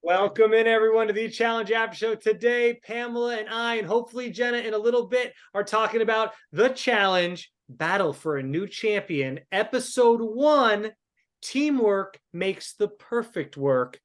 Welcome in, everyone, to the Challenge After Show. Today, Pamela and I, and hopefully Jenna in a little bit, are talking about the challenge, Battle for a New Champion, Episode 1, Teamwork Makes the Perfect Work.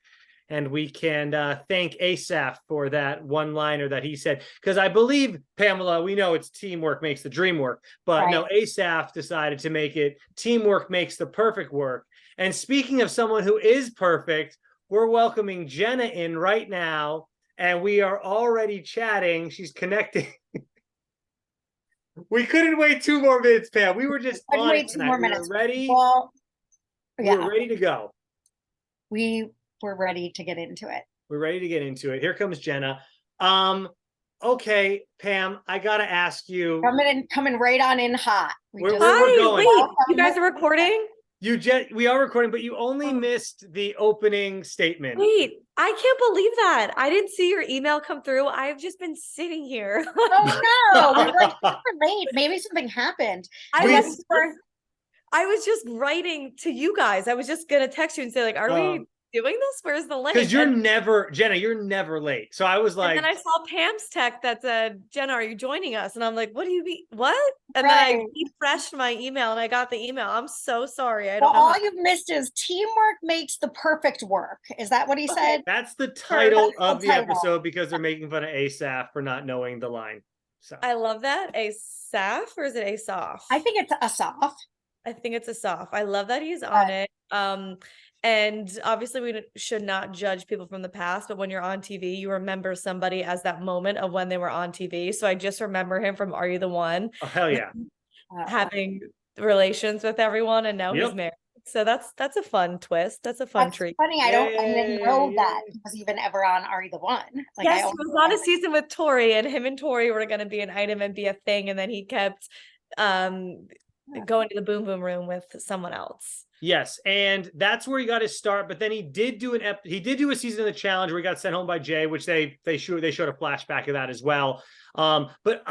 And we can thank Asaph for that one-liner that he said. Because I believe, Pamela, we know it's teamwork makes the dream work. But no, Asaph decided to make it teamwork makes the perfect work. And speaking of someone who is perfect, we're welcoming Jenna in right now, and we are already chatting. She's connecting. We couldn't wait 2 more minutes, Pam. We were just on wait 2 more minutes. We were ready. Well, yeah. We're ready to go. We were ready to get into it. We're ready to get into it. Here comes Jenna. Okay, Pam, I gotta ask you. Coming right on in hot. Where we're going. Wait, you guys are recording? We are recording, but you only missed the opening statement. Wait, I can't believe that. I didn't see your email come through. I've just been sitting here. Oh no, we're like super late. Maybe something happened. I was just writing to you guys. I was just gonna text you and say, like, are we doing this? Where's the link? Because Jenna, you're never late. So I was like, and then I saw Pam's text that said, Jenna, are you joining us? And I'm like, what do you mean? What? And then I refreshed my email and I got the email. I'm so sorry. I don't know. All you've missed is teamwork makes the perfect work. Is that what he said? That's the title of the episode, because they're making fun of Asaph for not knowing the line. So I love that. Asaph, or is it Asaph? I think it's Asaph. I think it's Asaph. I love that he's on it. And obviously we should not judge people from the past, but when you're on TV, you remember somebody as that moment of when they were on TV. So I just remember him from Are You the One? Oh, hell yeah. Having relations with everyone, and now he's married. So that's a fun twist. That's a fun treat. Funny, I didn't know that he was even ever on Are You the One? Like, yes, he was on a season with Tori, and him and Tori were going to be an item and be a thing, and then he kept going to the boom boom room with someone else. Yes, and that's where he got his start. But then he did do a season of the challenge where he got sent home by Jay, which they showed a flashback of that as well. But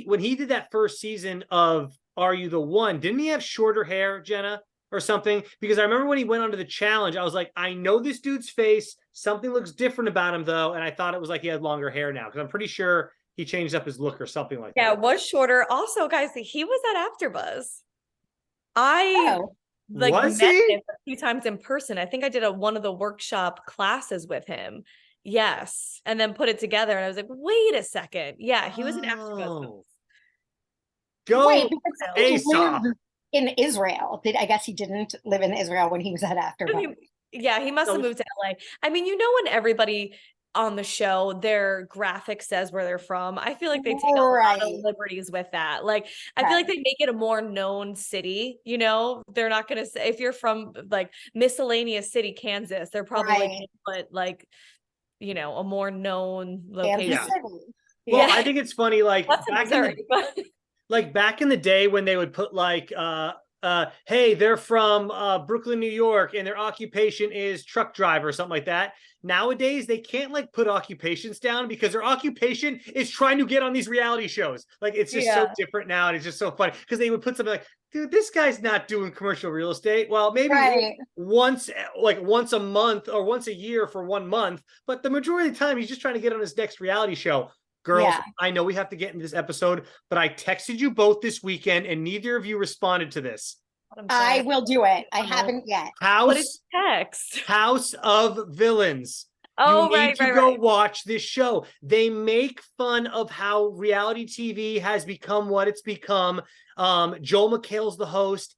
when he did that first season of Are You the One, didn't he have shorter hair, Jenna, or something? Because I remember when he went onto the challenge, I was like, I know this dude's face. Something looks different about him, though, and I thought it was like he had longer hair now, because I'm pretty sure he changed up his look or something like that. Yeah, it was shorter. Also, guys, he was at AfterBuzz. Met him a few times in person. I think I did one of the workshop classes with him. Yes. And then put it together. And I was like, wait a second. Yeah, he was an AfterBuzz. Go Asaph. In Israel. I guess he didn't live in Israel when he was at AfterBuzz. Yeah, he must have moved to LA. I mean, when everybody on the show, their graphic says where they're from. I feel like they take a lot of liberties with that. Like, I feel like they make it a more known city. They're not going to say, if you're from like Miscellaneous City, Kansas, they're probably going to put like, a more known location. Well, I think it's funny. Like back in the day when they would put like, hey, they're from Brooklyn, New York, and their occupation is truck driver or something like that. Nowadays, they can't like put occupations down because their occupation is trying to get on these reality shows. Like, it's just so different now, and it's just so funny because they would put something like, dude, this guy's not doing commercial real estate. Well, maybe once a month or once a year for 1 month, but the majority of the time he's just trying to get on his next reality show. Girls, I know we have to get into this episode, but I texted you both this weekend and neither of you responded to this. I will do it. I haven't yet. What is text? House of Villains. Oh, you need to go watch this show. They make fun of how reality TV has become what it's become. Joel McHale's the host.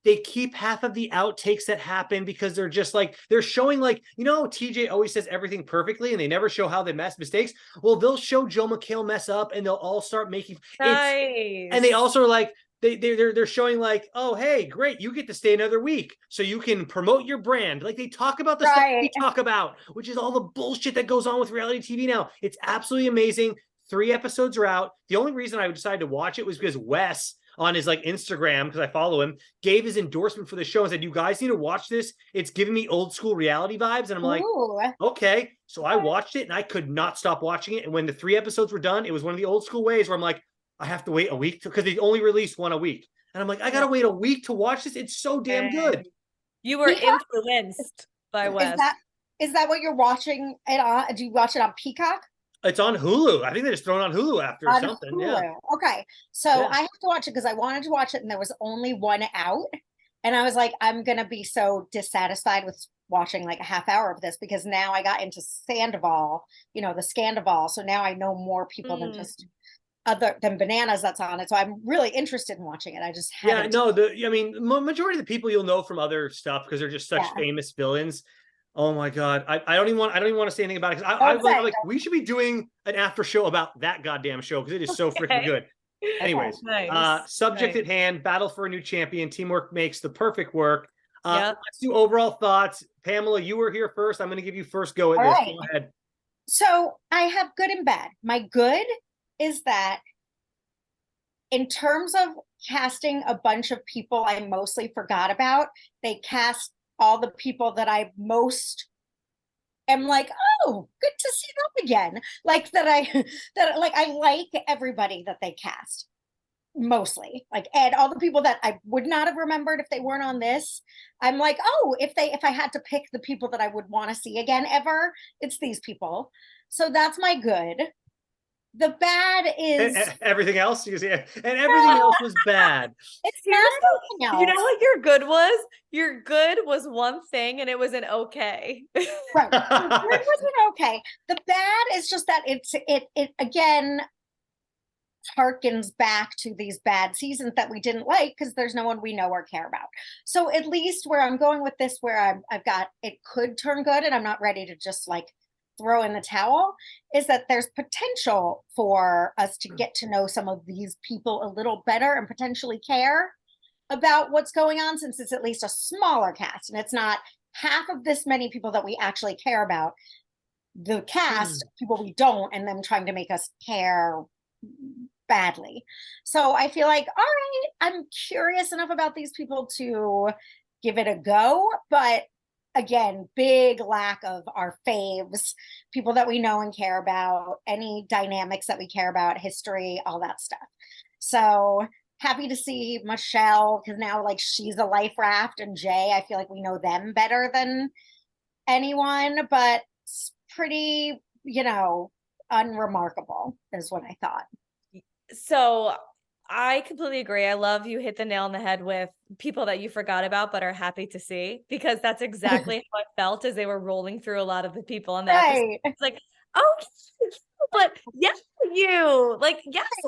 They keep half of the outtakes that happen because they're just like, they're showing like, TJ always says everything perfectly and they never show how they mistakes. Well, they'll show Joel McHale mess up and they'll all start making and they also are like, they're showing like, oh, hey, great, you get to stay another week so you can promote your brand. Like, they talk about the stuff we talk about, which is all the bullshit that goes on with reality TV now. It's absolutely amazing. 3 episodes are out. The only reason I decided to watch it was because Wes on his like Instagram, because I follow him, gave his endorsement for the show and said, you guys need to watch this. It's giving me old school reality vibes. And I'm like, okay. So I watched it and I could not stop watching it. And when the 3 episodes were done, it was one of the old school ways where I'm like, I have to wait a week because they only release 1 a week. And I'm like, I got to wait a week to watch this. It's so damn good. You were influenced by Wes. Is that what you're watching it on? Do you watch it on Peacock? It's on Hulu. I think they just thrown it on Hulu after On something. Hulu. Yeah. Okay. So I have to watch it because I wanted to watch it and there was only one out. And I was like, I'm gonna be so dissatisfied with watching like a half hour of this because now I got into Sandoval, the Scandival. So now I know more people than just other than Bananas that's on it. So I'm really interested in watching it. I just haven't. Majority of the people you'll know from other stuff because they're just such famous villains. Oh my God. I don't even want to say anything about it because I'm like, we should be doing an after show about that goddamn show because it is so freaking good. Anyways, subject at hand, battle for a new champion. Teamwork makes the perfect work. Let's do overall thoughts. Pamela, you were here first. I'm going to give you first go at this. Right. Go ahead. So I have good and bad. My good is that in terms of casting a bunch of people I mostly forgot about, they cast all the people that I most am like, oh, good to see them again. Like I like everybody that they cast mostly, like, and all the people that I would not have remembered if they weren't on this. I'm like, oh, if I had to pick the people that I would want to see again ever, it's these people. So that's my good. The bad is everything else. And everything else was bad. It's not else. You know what your good was? Your good was one thing, and it was an okay. Right. The good was an okay. The bad is just that it again harkens back to these bad seasons that we didn't like because there's no one we know or care about. So at least where I'm going with this, where I've got it could turn good, and I'm not ready to just like throw in the towel, is that there's potential for us to get to know some of these people a little better and potentially care about what's going on, since it's at least a smaller cast and it's not half of this many people that we actually care about. The cast, people we don't, and them trying to make us care badly. So I feel like, all right, I'm curious enough about these people to give it a go, but again, big lack of our faves, people that we know and care about, any dynamics that we care about, history, all that stuff. So happy to see Michelle, because now like she's a life raft, and Jay, I feel like we know them better than anyone, but it's pretty, unremarkable is what I thought. So I completely agree. I love you hit the nail on the head with people that you forgot about but are happy to see, because that's exactly how I felt as they were rolling through a lot of the people on the episode. It's like, okay, but yes, yes,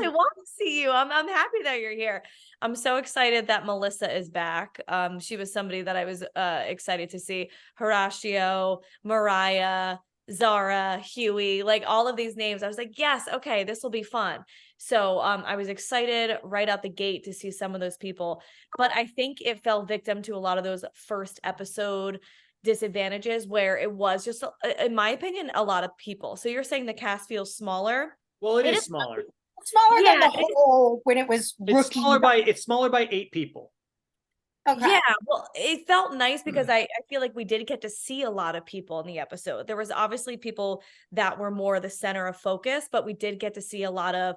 I want to see you. I'm happy that you're here. I'm so excited that Melissa is back. She was somebody that I was excited to see. Horatio, Mariah, Zara, Huey, like all of these names. I was like, yes, okay, this will be fun. So I was excited right out the gate to see some of those people, but I think it fell victim to a lot of those first episode disadvantages where it was just, in my opinion, a lot of people. So you're saying the cast feels smaller? Well, it is smaller. Smaller than the whole when it was rookie. It's smaller by 8 people. Okay. Yeah, well, it felt nice because I feel like we did get to see a lot of people in the episode. There was obviously people that were more the center of focus, but we did get to see a lot of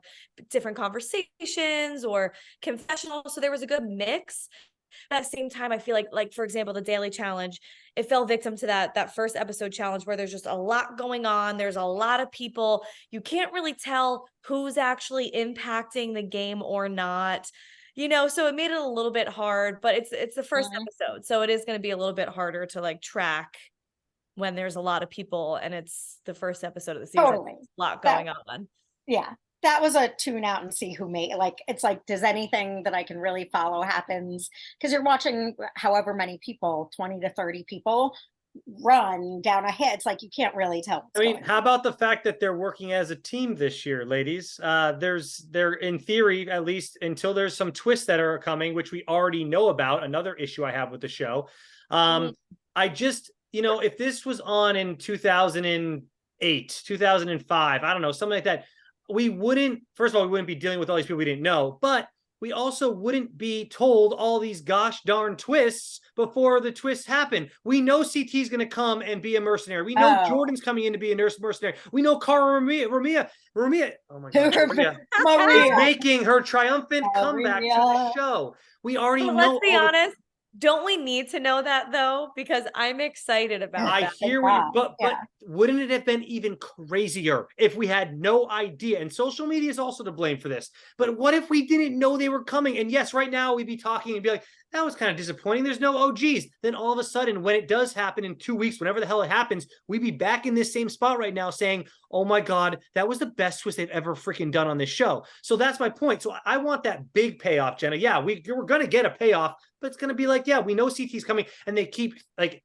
different conversations or confessionals. So there was a good mix. At the same time, I feel like for example, the daily challenge, it fell victim to that first episode challenge where there's just a lot going on. There's a lot of people. You can't really tell who's actually impacting the game or not. So it made it a little bit hard, but it's the first episode. So it is going to be a little bit harder to like track when there's a lot of people and it's the first episode of the season. Totally. There's a lot going on. Yeah. That was a tune out and see who made, like, it's like, does anything that I can really follow happens? Because you're watching however many people, 20 to 30 people run down a hit. It's like, you can't really tell. How about the fact that they're working as a team this year, ladies? They're in theory, at least until there's some twists that are coming, which we already know about. Another issue I have with the show. I just, if this was on in 2008, 2005, I don't know, something like that, first of all, we wouldn't be dealing with all these people we didn't know, but we also wouldn't be told all these gosh darn twists before the twists happen. We know CT is going to come and be a mercenary. We know Jordan's coming in to be a mercenary. We know Cara Ramia, oh my God, Maria is making her triumphant comeback to the show. We already know. Let's be honest. Don't we need to know that though? Because I'm excited about I that. hear you, but wouldn't it have been even crazier if we had no idea? And social media is also to blame for this. But what if we didn't know they were coming? And yes, right now we'd be talking and be like, that was kind of disappointing. There's no OGs. Then all of a sudden, when it does happen in 2 weeks, whenever the hell it happens, we'd be back in this same spot right now saying, oh my God, that was the best twist they've ever freaking done on this show. So that's my point. So I want that big payoff, Jenna. Yeah, we're going to get a payoff, but it's going to be like, yeah, we know CT's coming, and they keep like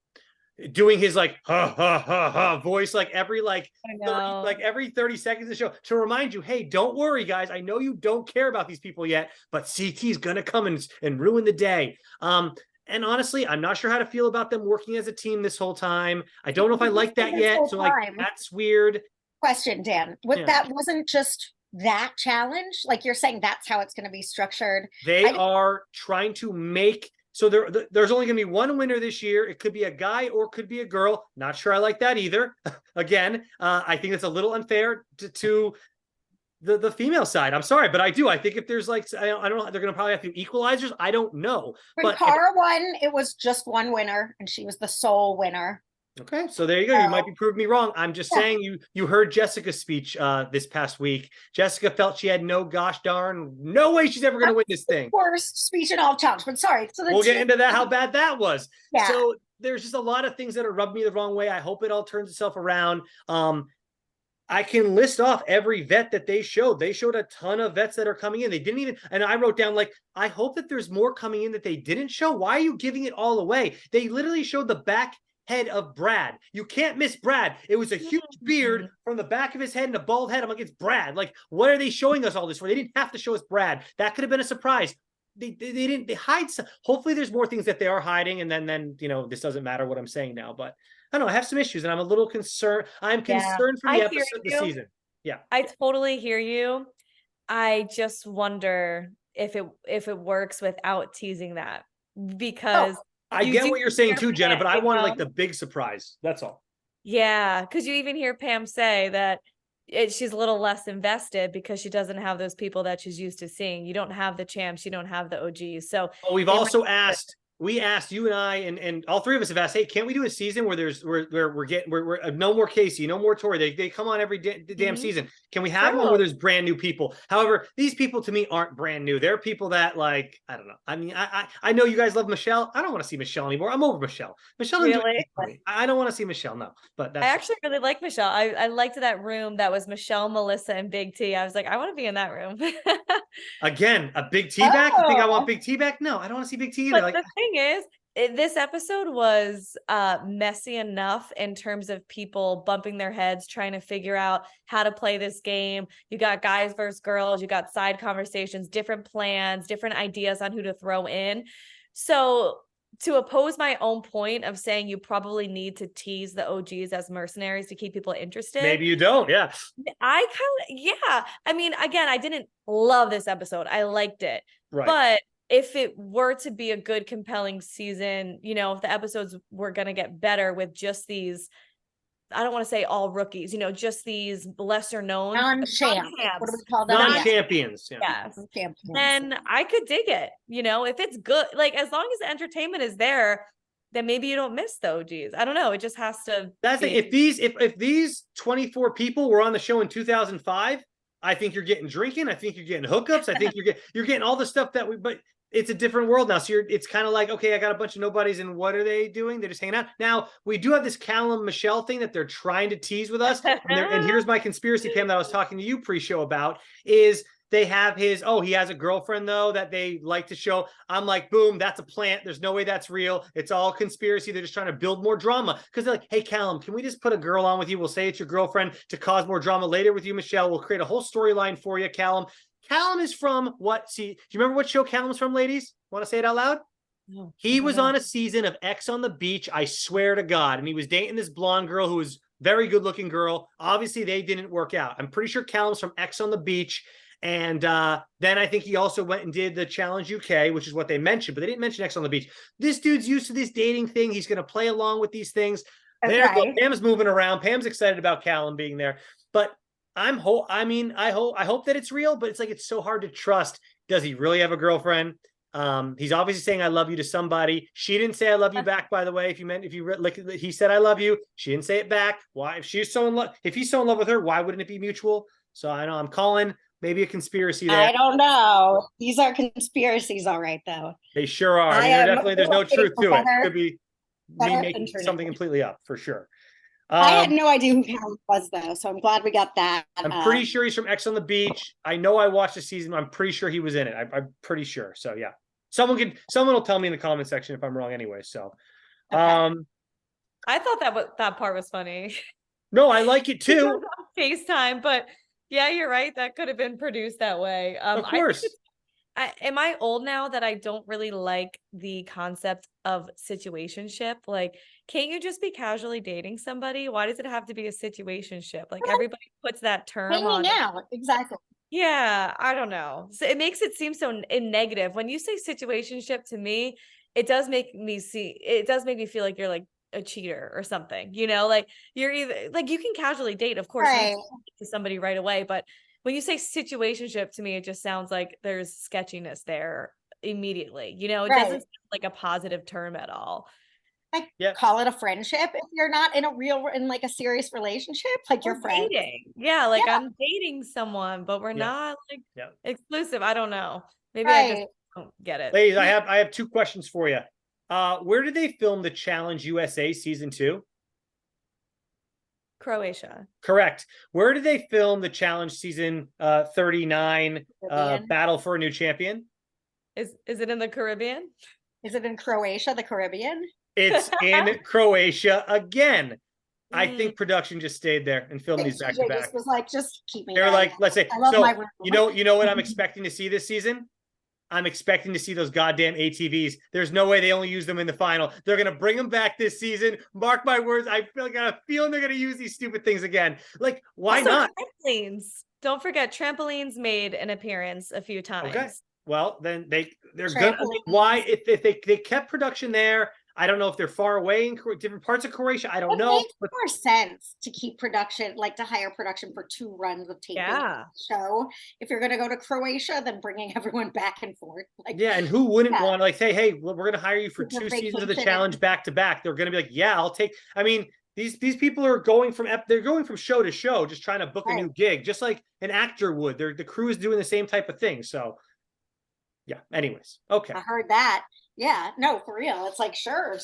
doing his like ha ha ha ha voice like every every 30 seconds of the show to remind you, hey, don't worry guys, I know you don't care about these people yet, but CT's gonna come and ruin the day. And honestly, I'm not sure how to feel about them working as a team this whole time. I don't know if I like that yet. So like that's weird. Question, Dan. That wasn't just that challenge? Like you're saying that's how it's going to be structured. They are trying to make so there's only going to be one winner this year. It could be a guy or it could be a girl. Not sure I like that either. Again, I think it's a little unfair to the female side. I'm sorry, but I do. I think if there's like, I don't know, they're going to probably have to equalizers. I don't know. When Cara won, it was just one winner, and she was the sole winner. Okay, so there you go. You might be proving me wrong. I'm just saying you heard Jessica's speech this past week. Jessica felt she had no gosh darn no way she's ever going to win this thing. Worst speech in all challenge, but sorry. So we'll get into that, how bad that was. Yeah. So there's just a lot of things that are rubbing me the wrong way. I hope it all turns itself around. I can list off every vet that they showed. They showed a ton of vets that are coming in. They didn't even, and I wrote down like, I hope that there's more coming in that they didn't show. Why are you giving it all away? They literally showed the back head of Brad. You can't miss Brad. It was a huge beard from the back of his head and a bald head. I'm like, it's Brad. Like, what are they showing us all this for? They didn't have to show us Brad. That could have been a surprise. They didn't, they hide some. Hopefully there's more things that they are hiding, and then you know, this doesn't matter what I'm saying now, but I don't know, I have some issues and I'm a little concerned. I'm concerned for the episode, the season. Yeah. I totally hear you. I just wonder if it works without teasing that, because I get what you're saying too, Jenna, but I wanted like the big surprise. That's all. Yeah, because you even hear Pam say that she's a little less invested because she doesn't have those people that she's used to seeing. You don't have the champs, you don't have the OGs. So we've also asked. We asked, you and I, and all three of us have asked, hey, can't we do a season where we're no more Casey, no more Tori? They come on every damn season. Can we have one where there's brand new people? However, these people to me aren't brand new. They're people that like, I don't know. I mean, I know you guys love Michelle. I don't want to see Michelle anymore. I'm over Michelle. Michelle, really? I don't want to see Michelle. No, but I actually really like Michelle. I liked that room that was Michelle, Melissa, and Big T. I was like, I want to be in that room. Again, a Big T back? You think I want Big T back? No, I don't want to see Big T either. But the thing is, this episode was messy enough in terms of people bumping their heads, trying to figure out how to play this game. You got guys versus girls, you got side conversations, different plans, different ideas on who to throw in. So to oppose my own point of saying you probably need to tease the OGs as mercenaries to keep people interested. Maybe you don't. Yeah. I I mean, again, I didn't love this episode. I liked it. Right. But if it were to be a good, compelling season, you know, if the episodes were going to get better with just these, I don't want to say all rookies, you know, just these lesser known non-champs. What do we call them? Non-champions. Yes. Then I could dig it. You know, if it's good, like as long as the entertainment is there, then maybe you don't miss the OGs. I don't know. It just has to. That's if these 24 people were on the show in 2005, I think you're getting drinking. I think you're getting hookups. I think you're getting all the stuff that but it's a different world now. So it's kind of like, okay, I got a bunch of nobodies, and what are they doing? They're just hanging out. Now we do have this Callum Michelle thing that they're trying to tease with us. And here's my conspiracy, Pam, that I was talking to you pre-show about is they have he has a girlfriend though that they like to show. I'm like, boom, that's a plant. There's no way that's real. It's all conspiracy. They're just trying to build more drama because they're like, hey, Callum, can we just put a girl on with you? We'll say it's your girlfriend to cause more drama later with you, Michelle. We'll create a whole storyline for you, Callum. Callum is from what? See, do you remember what show Callum's from, ladies? Want to say it out loud? No, he was on a season of X on the Beach. I swear to God. And he was dating this blonde girl who was very good looking girl. Obviously, they didn't work out. I'm pretty sure Callum's from X on the Beach. And then I think he also went and did the Challenge UK, which is what they mentioned, but they didn't mention X on the Beach. This dude's used to this dating thing. He's going to play along with these things. Okay. There, Pam's moving around. Pam's excited about Callum being there. But I hope that it's real, but it's like, it's so hard to trust. Does he really have a girlfriend? He's obviously saying I love you to somebody. She didn't say I love you back, by the way. He said I love you, she didn't say it back. Why? If he's so in love with her, why wouldn't it be mutual? So I know I'm calling maybe a conspiracy there. I don't know. These are conspiracies, all right, though. They sure are. I mean, there's no truth to it. Could be me making something completely up for sure. I had no idea who Callie was though, so I'm glad we got that. I'm pretty sure he's from X on the Beach. I know I watched the season. I'm pretty sure he was in it. I'm pretty sure. So yeah, someone will tell me in the comment section if I'm wrong anyway. So, okay. I thought that part was funny. No, I like it too. FaceTime, but yeah, you're right. That could have been produced that way. Of course. Am I old now that I don't really like the concept of situationship? Like, can't you just be casually dating somebody? Why does it have to be a situationship? Like, everybody puts that term on now. Exactly. Yeah, I don't know. So it makes it seem so negative. When you say situationship to me, it does make me feel like you're like a cheater or something, like you're either like, you can casually date, of course, right, to somebody right away, but when you say situationship to me, it just sounds like there's sketchiness there immediately. It doesn't sound like a positive term at all. Like, call it a friendship if you're not in like a serious relationship, like you're dating. Yeah, like I'm dating someone, but we're not like exclusive. I don't know. Maybe I just don't get it. Ladies, I have 2 questions for you. Where did they film the Challenge USA season 2? Croatia. Correct. Where did they film the Challenge season 39 Battle for a New Champion? Is it in the Caribbean? Is it in Croatia, the Caribbean? It's in Croatia again. I think production just stayed there and filmed these back to back. Was like, just keep me. They're like, let's say, so you know what I'm expecting to see this season? I'm expecting to see those goddamn ATVs. There's no way they only use them in the final. They're going to bring them back this season. Mark my words. I got a feeling they're going to use these stupid things again. Like, why not? Trampolines. Don't forget, trampolines made an appearance a few times. Okay. Well, then they're good. Why? If they kept production there, I don't know if they're far away in different parts of Croatia. I don't know. It makes more sense to keep production, like to hire production for 2 runs of taping the show. If you're going to go to Croatia, then bringing everyone back and forth. Like, and who wouldn't want to like say, hey, we're going to hire you for 2 seasons of the Challenge back to back. They're going to be like, yeah, I'll take. I mean, these people are going from show to show, just trying to book a new gig, just like an actor would. The crew is doing the same type of thing. So, yeah. Anyways, okay. I heard that. Yeah, no, for real. It's like, sure,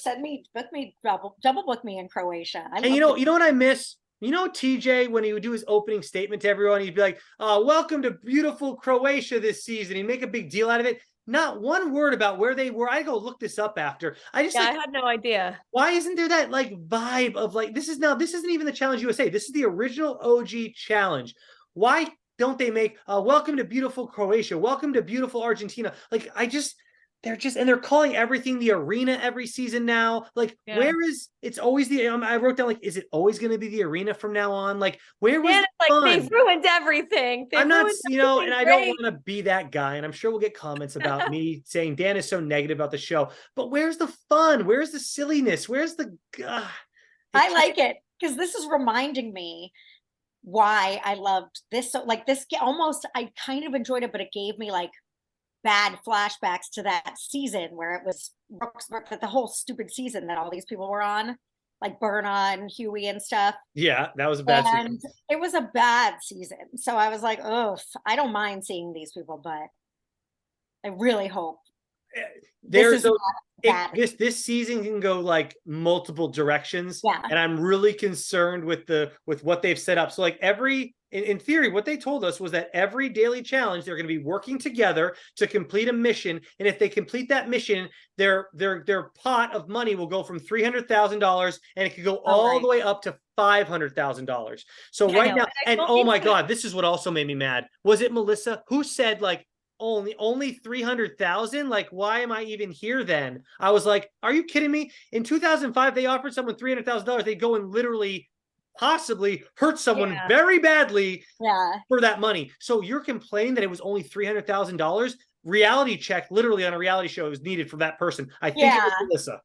book me, double book me in Croatia. And you know what I miss? TJ, when he would do his opening statement to everyone, he'd be like, welcome to beautiful Croatia this season. He'd make a big deal out of it. Not one word about where they were. I go look this up after. I had no idea. Why isn't there that like vibe of like, this isn't even the Challenge USA. This is the original OG Challenge. Why don't they make welcome to beautiful Croatia? Welcome to beautiful Argentina. Like, they're calling everything the arena every season now. Like, where is it's always the I wrote down, like, is it always going to be the arena from now on? Like, where was the fun? They've ruined everything. I'm not, and I don't want to be that guy. And I'm sure we'll get comments about me saying Dan is so negative about the show. But where's the fun? Where's the silliness? Where's the I like it because this is reminding me why I loved this. So like this almost, I kind of enjoyed it, but it gave me like bad flashbacks to that season where it was the whole stupid season that all these people were on, like Berna and Huey and stuff. Yeah, that was a bad season. It was a bad season. So I was like, oh, I don't mind seeing these people, but I really hope this season can go like multiple directions. Yeah. And I'm really concerned with what they've set up. So like in theory, what they told us was that every daily challenge, they're going to be working together to complete a mission. And if they complete that mission, their pot of money will go from $300,000 and it could go all the way up to $500,000. So right now, and oh my God, this is what also made me mad. Was it Melissa who said like, only 300,000? Like, why am I even here then? I was like, are you kidding me? In 2005, they offered someone $300,000. They'd go and literally possibly hurt someone very badly for that money. So you're complaining that it was only $300,000? Reality check, literally on a reality show, is needed for that person. I think it was Melissa.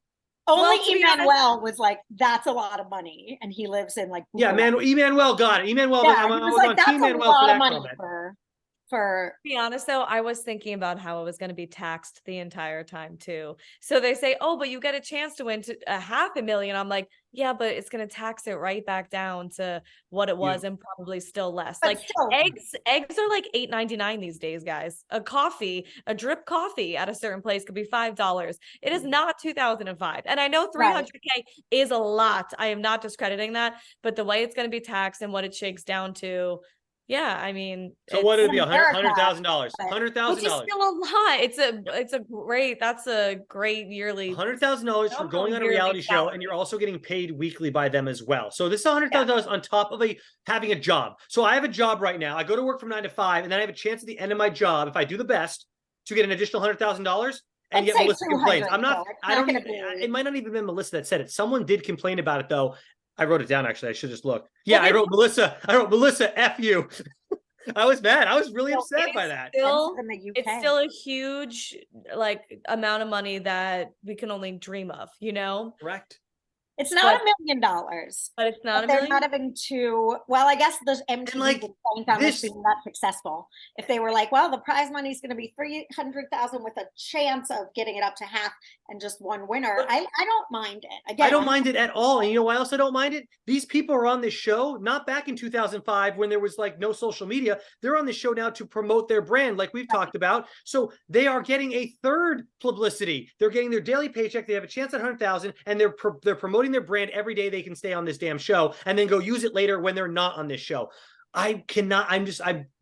Only Emmanuel was like, that's a lot of money. And he lives in like... Yeah, Emmanuel got it. Emmanuel, I was on Team Emmanuel for that comment. for. To be honest though, I was thinking about how it was going to be taxed the entire time too. So they say, oh, but you get a chance to win to $500,000. I'm like, yeah, but it's going to tax it right back down to what it was and probably still less. But like still, eggs are like $8.99 these days, guys. A drip coffee at a certain place could be $5. It is not 2005. And I know 300K is a lot. I am not discrediting that, but the way it's going to be taxed and what it shakes down to, yeah, I mean, so what would it be? $100,000, $100,000. Which is still a lot. That's a great yearly $100,000 for going on a reality show, and you're also getting paid weekly by them as well. So this is $100,000 on top of having a job. So I have a job right now. I go to work from 9 to 5, and then I have a chance at the end of my job, if I do the best, to get an additional $100,000. And yet Melissa complains. It might not even been Melissa that said it. Someone did complain about it though. I wrote it down, actually. I should just look. Yeah, I wrote Melissa, F you. I was mad. I was really upset by that. It's still a huge amount of money that we can only dream of, Correct. It's not $1 million. But it's not they're not having to, well, I guess the MTV point on this being that successful. If they were like, well, the prize money is going to be $300,000 with a chance of getting it up to half and just one winner, I don't mind it. Again, I don't mind it at all. And you know why else I don't mind it? These people are on this show, not back in 2005 when there was no social media. They're on this show now to promote their brand, like we've talked about. So they are getting a third publicity. They're getting their daily paycheck. They have a chance at 100,000, and they're promoting their brand every day they can stay on this damn show, and then go use it later when they're not on this show. I'm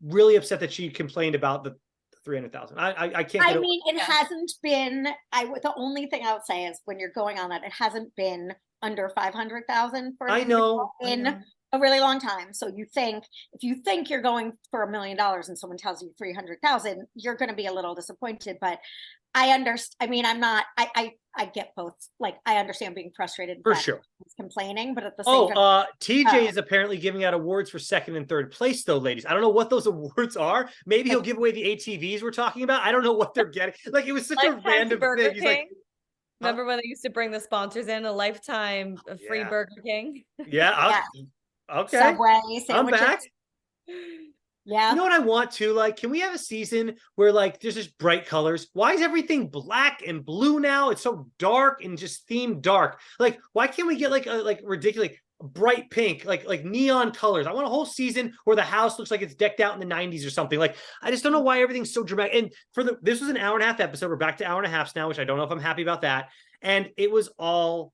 really upset that she complained about the 300,000. I can't. I mean, it hasn't been. The only thing I would say is when you're going on that, it hasn't been under 500,000 for in a really long time. So if you think you're going for $1 million and someone tells you 300,000, you're going to be a little disappointed. But I understand. I mean, I'm not. I get both. I understand being frustrated for sure, complaining, but at the same time, TJ is apparently giving out awards for second and third place, though, ladies. I don't know what those awards are. Maybe he'll give away the ATVs we're talking about. I don't know what they're getting. It was such a random thing. He's remember when they used to bring the sponsors in, a lifetime of free Burger King? Yeah. Okay. Subway sandwiches. I'm back. Yeah. You know what I want to can we have a season where there's just bright colors? Why is everything black and blue now? It's so dark and just themed dark. Why can't we get a ridiculous bright pink, like neon colors? I want a whole season where the house looks like it's decked out in the 90s or something. I just don't know why everything's so dramatic. And this was an hour-and-a-half episode. We're back to hour and a half now, which I don't know if I'm happy about that. And it was all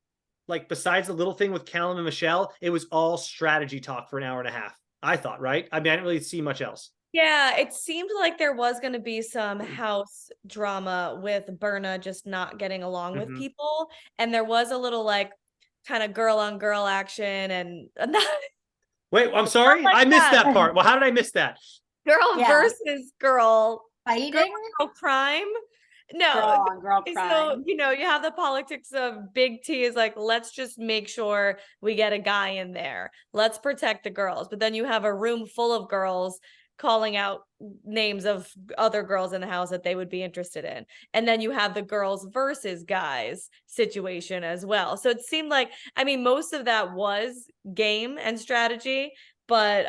besides the little thing with Callum and Michelle, it was all strategy talk for an hour and a half. I thought, right? I mean, I didn't really see much else. Yeah, it seemed like there was going to be some house drama with Berna just not getting along with people. And there was a little kind of girl on girl action and wait, I'm sorry. I missed that part. Well, how did I miss that? Girl versus girl. Fighting? Girl crime. No, girl so you have the politics of Big T is let's just make sure we get a guy in there. Let's protect the girls. But then you have a room full of girls calling out names of other girls in the house that they would be interested in. And then you have the girls versus guys situation as well. So it seemed most of that was game and strategy. But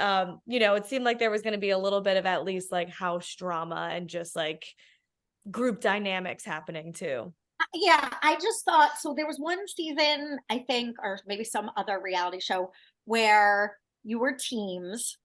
it seemed like there was going to be a little bit of at least house drama and just group dynamics happening too. Yeah, I just thought so. There was one season, I think, or maybe some other reality show where you were teams.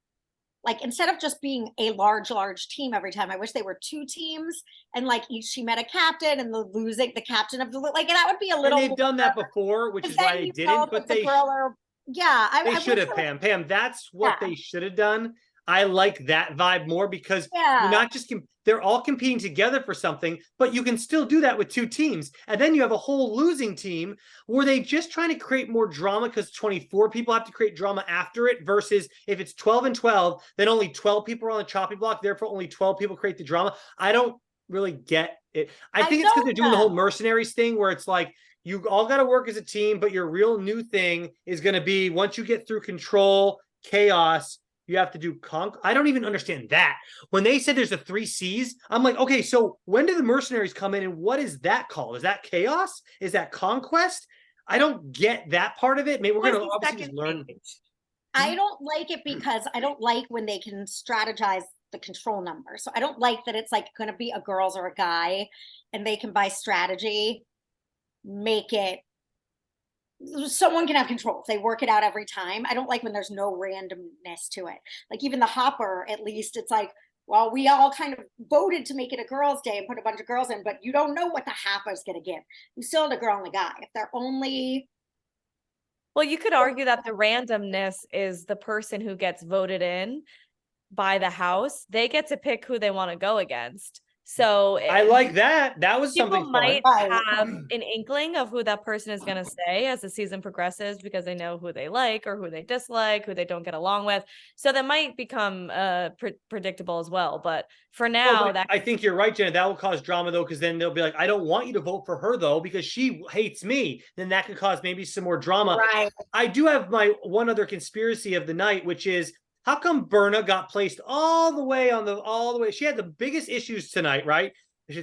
Instead of just being a large team every time, I wish they were two teams and she met a captain and the captain of the that would be a little. And they've done that before, which is why they didn't. But they they should have, Pam. That's what they should have done. I like that vibe more because you're not just they're all competing together for something, but you can still do that with two teams. And then you have a whole losing team. Were they just trying to create more drama because 24 people have to create drama after it versus if it's 12 and 12, then only 12 people are on the chopping block. Therefore, only 12 people create the drama. I don't really get it. I think it's because they're doing the whole mercenaries thing where it's you all got to work as a team, but your real new thing is going to be once you get through control, chaos, you have to do I don't even understand that. When they said there's a 3 C's, I'm like, okay, so when do the mercenaries come in and what is that called? Is that chaos? Is that conquest? I don't get that part of it. Maybe we're going to obviously just learn. I don't like it because I don't like when they can strategize the control number. So I don't like that it's like going to be a girls or a guy, and they can by strategy make it someone can have control if they work it out every time. I don't like when there's no randomness to it. Like even the Hopper, at least it's like, well, we all kind of voted to make it a girls' day and put a bunch of girls in, but you don't know what the Hopper is going to give. You still had a girl and a guy. If they're only. Well, you could argue that the randomness is the person who gets voted in by the house. They get to pick who they want to go against. So I like that. That was people something might fun. have an inkling of who that person is going to say as the season progresses, because they know who they like or who they dislike, who they don't get along with. So that might become predictable as well. But for now, I think you're right, Jenna. That will cause drama though, because then they'll be like, I don't want you to vote for her though, because she hates me. Then that could cause maybe some more drama. Right. I do have my one other conspiracy of the night, which is, how come Berna got placed all the way? She had the biggest issues tonight, right?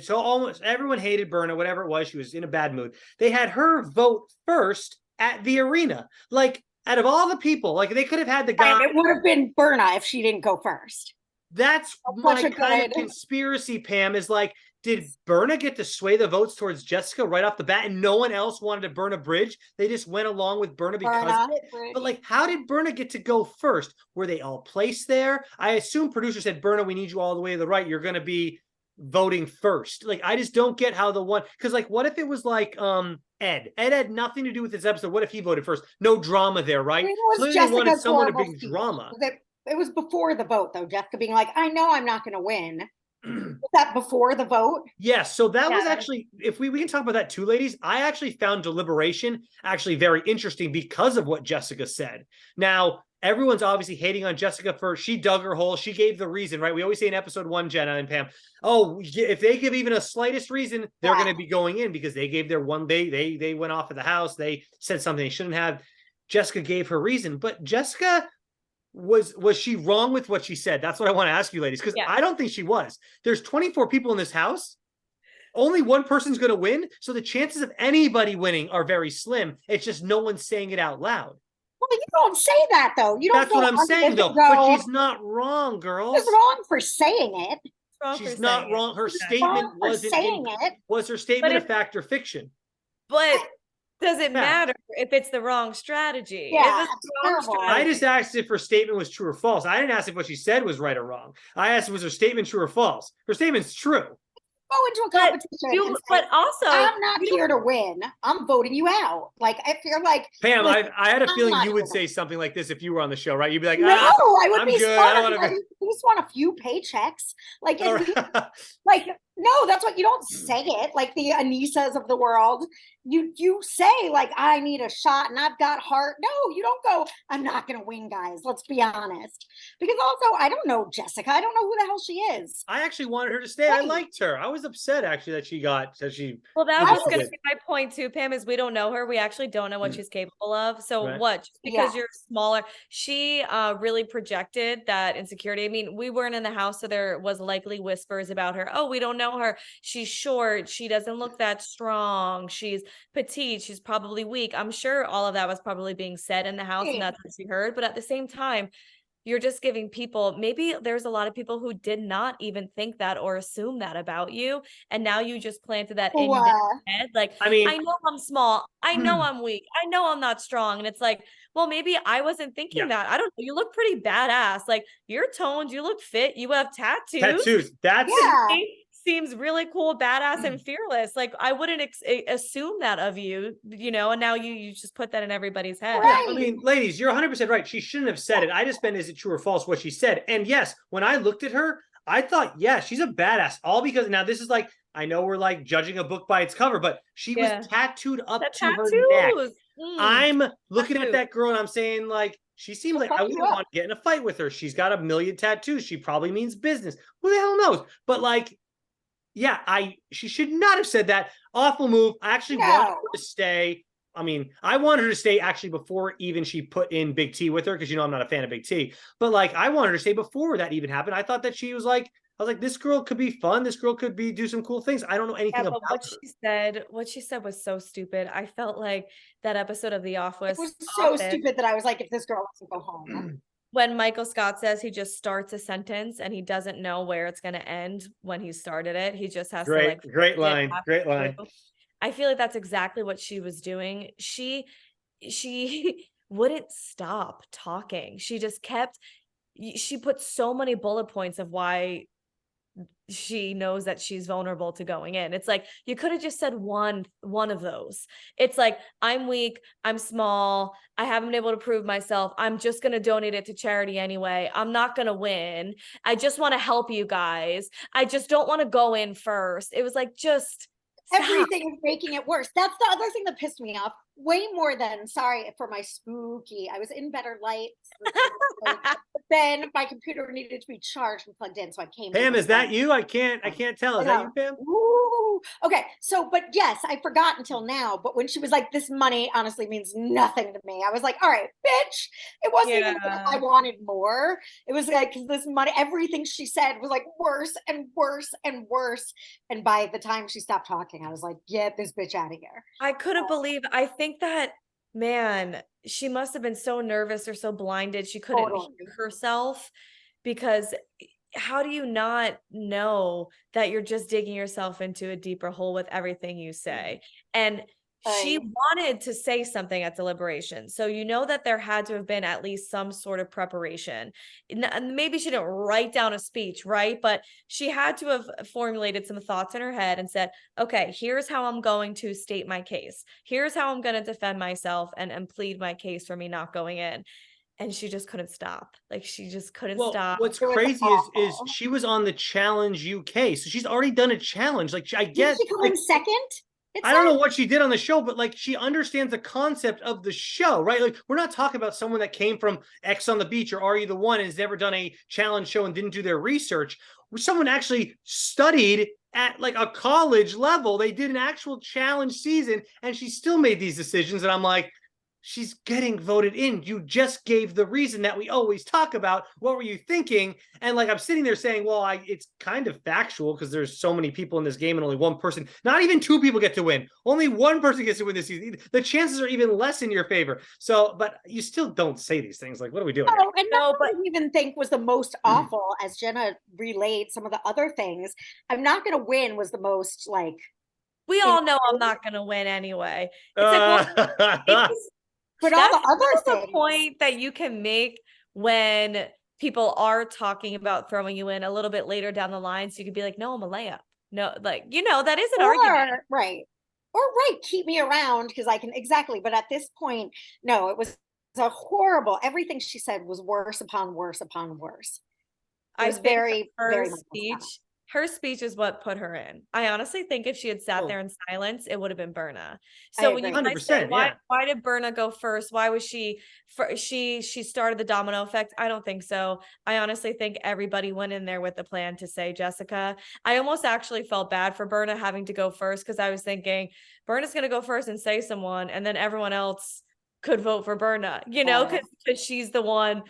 So almost everyone hated Berna, whatever it was. She was in a bad mood. They had her vote first at the arena. Like, out of all the people, like they could have had the guy. Right, it would have been Berna if she didn't go first. That's my kind of conspiracy, Pam, is like, did Berna get to sway the votes towards Jessica right off the bat, and no one else wanted to burn a bridge? They just went along with Berna because of it. But like, how did Berna get to go first? Were they all placed there? I assume producer said, Berna, we need you all the way to the right. You're going to be voting first. Like, I just don't get how the one, because like, what if it was like Ed had nothing to do with this episode? What if he voted first? No drama there, right? Clearly they wanted someone to bring drama. It was before the vote, though. Jessica being like, I know I'm not going to win. Was that before the vote? Yes. So that was actually, if we can talk about that too, ladies. I actually found deliberation actually very interesting because of what Jessica said. Now, everyone's obviously hating on Jessica for she dug her hole. She gave the reason, right? We always say in episode 1, Jenna and Pam, oh, if they give even a slightest reason, they're going to be going in because they gave their one. They went off of the house. They said something they shouldn't have. Jessica gave her reason, but Jessica. Was she wrong with what she said? That's what I want to ask you, ladies, because I don't think she was. There's 24 people in this house. Only one person's going to win. So the chances of anybody winning are very slim. It's just no one's saying it out loud. Well, you don't say that, though. You don't. That's what I'm saying, though. But she's not wrong, girls. She's wrong for saying it. She's not wrong. Her statement wasn't saying it. Was her statement a fact or fiction? But does it matter if it's the wrong strategy? Yeah, I just asked if her statement was true or false. I didn't ask if what she said was right or wrong. I asked, was her statement true or false? Her statement's true. Go into a competition. But also, I'm not here to win. I'm voting you out. Like, if you're like, Pam, I had a feeling you would say something like this if you were on the show, right? You'd be like, no, I would I'm be good. smart. I don't want to be. You just want a few paychecks. Like, like, no, that's what you don't say it. Like the Anisas of the world. You say, like, I need a shot and I've got heart. No, you don't go, I'm not going to win, guys. Let's be honest. Because also, I don't know Jessica. I don't know who the hell she is. I actually wanted her to stay. Right. I liked her. I was upset, actually, that she. Well, that was going to be my point, too, Pam, is we don't know her. We actually don't know what she's capable of. So what? Just because you're smaller, she really projected that insecurity. I mean, we weren't in the house, so there was likely whispers about her. Oh, we don't know her. She's short. She doesn't look that strong. She's petite, she's probably weak. I'm sure all of that was probably being said in the house and that's what she heard. But at the same time, you're just giving people, maybe there's a lot of people who did not even think that or assume that about you. And now you just planted that in their head. Like, I mean, I know I'm small. I know I'm weak. I know I'm not strong. And it's like, well, maybe I wasn't thinking that. I don't know. You look pretty badass. Like, you're toned. You look fit. You have tattoos. That's seems really cool, badass, and fearless. Like, I wouldn't assume that of you, you know, and now you just put that in everybody's head. Right. I mean, ladies, you're 100% right. She shouldn't have said it. I just meant, is it true or false what she said? And yes, when I looked at her, I thought, yeah, she's a badass. All because now this is like, I know we're like judging a book by its cover, but she was tattooed up to her neck. I'm looking at that girl and I'm saying, like, she seems like I wouldn't want to get in a fight with her. She's got a million tattoos. She probably means business. Who the hell knows? But like, yeah, she should not have said that. Awful move. I actually want her to stay. I mean, I want her to stay actually before even she put in Big T with her, because you know I'm not a fan of Big T. But like, I wanted her to stay before that even happened. I thought that she was like, I was like, this girl could be fun. This girl could do some cool things. I don't know anything about her. What she said was so stupid. I felt like that episode of The Office. It was so stupid that I was like, if this girl wants to go home. when Michael Scott says he just starts a sentence and he doesn't know where it's going to end when he started it. He just has to like great line. Great line. I feel like that's exactly what she was doing. She wouldn't stop talking. She just kept, she put so many bullet points of why she knows that she's vulnerable to going in. It's like, you could have just said one of those. It's like, I'm weak, I'm small, I haven't been able to prove myself, I'm just going to donate it to charity anyway, I'm not going to win, I just want to help you guys, I just don't want to go in first. It was like, just everything is making it worse. That's the other thing that pissed me off way more than, sorry for my spooky, I was in better light. Then my computer needed to be charged and plugged in, so I came. Pam, is that you? I can't tell. Is that you, Pam? Ooh. Okay, so but yes, I forgot until now. But when she was like, "This money honestly means nothing to me," I was like, "All right, bitch." It wasn't even like I wanted more. It was like, because this money, everything she said was like worse and worse and worse. And by the time she stopped talking, I was like, "Get this bitch out of here." I couldn't believe. I think that, man, she must have been so nervous or so blinded she couldn't hear herself, because how do you not know that you're just digging yourself into a deeper hole with everything you say? And she wanted to say something at deliberation, so you know that there had to have been at least some sort of preparation. Maybe she didn't write down a speech, right? But she had to have formulated some thoughts in her head and said, okay, here's how I'm going to state my case, here's how I'm going to defend myself and plead my case for me not going in. And she just couldn't stop. Like, she just couldn't stop. What's crazy is she was on the Challenge UK, so she's already done a challenge. Like, I guess she come in second. I don't know what she did on the show, but like, she understands the concept of the show, right? Like, we're not talking about someone that came from X on the Beach or Are You the One and has never done a challenge show and didn't do their research. Someone actually studied at like a college level. They did an actual challenge season, and she still made these decisions. And I'm like, she's getting voted in. You just gave the reason that we always talk about. What were you thinking? And like, I'm sitting there saying, well, it's kind of factual because there's so many people in this game and only one person, not even two people get to win. Only one person gets to win this season. The chances are even less in your favor. So, but you still don't say these things. Like, what are we doing? Oh, and no, but I even think was the most awful, as Jenna relayed some of the other things. I'm not going to win was the most like. We all know I'm not going to win anyway. It's like, well, but all the other things. The point that you can make when people are talking about throwing you in a little bit later down the line, so you could be like, no, I'm a layup. No, like, that is an argument. Right. Or keep me around because I can, exactly. But at this point, no, it was a horrible, everything she said was worse upon worse upon worse. I think very her speech is what put her in. I honestly think if she had sat there in silence, it would have been Berna. So when you guys say, why did Berna go first? Why was she started the domino effect? I don't think so. I honestly think everybody went in there with the plan to say Jessica. I almost actually felt bad for Berna having to go first, because I was thinking Berna's going to go first and say someone, and then everyone else could vote for Berna, because she's the one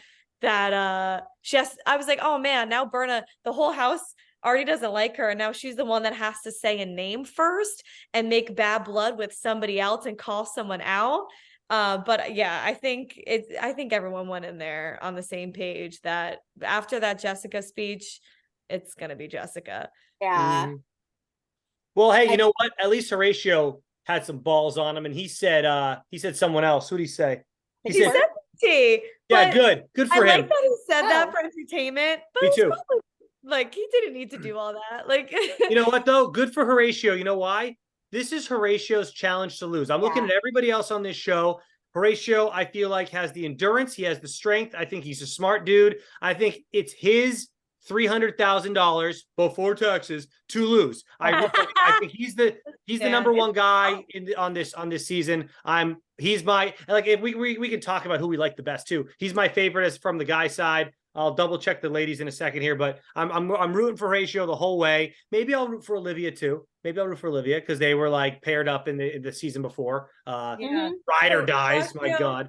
that I was like, oh man, now Berna, the whole house already doesn't like her, and now she's the one that has to say a name first and make bad blood with somebody else and call someone out. But yeah, I think everyone went in there on the same page that after that Jessica speech, it's gonna be Jessica. Yeah. Mm-hmm. Well, hey, you know what? At least Horatio had some balls on him, and he said someone else. Who'd he say? He said yeah, good for him. I like that he said that for entertainment. But me too. Like, he didn't need to do all that. Like, you know what though? Good for Horatio. You know why? This is Horatio's challenge to lose. I'm looking at everybody else on this show. Horatio, I feel like, has the endurance. He has the strength. I think he's a smart dude. I think it's his $300,000 before taxes to lose. I think he's the number one guy on this season. He's my, like, if we can talk about who we like the best too. He's my favorite as from the guy side. I'll double check the ladies in a second here, but I'm rooting for Horatio the whole way. Maybe I'll root for Olivia too. Maybe I'll root for Olivia because they were like paired up in the season before. Ride or dies. My God.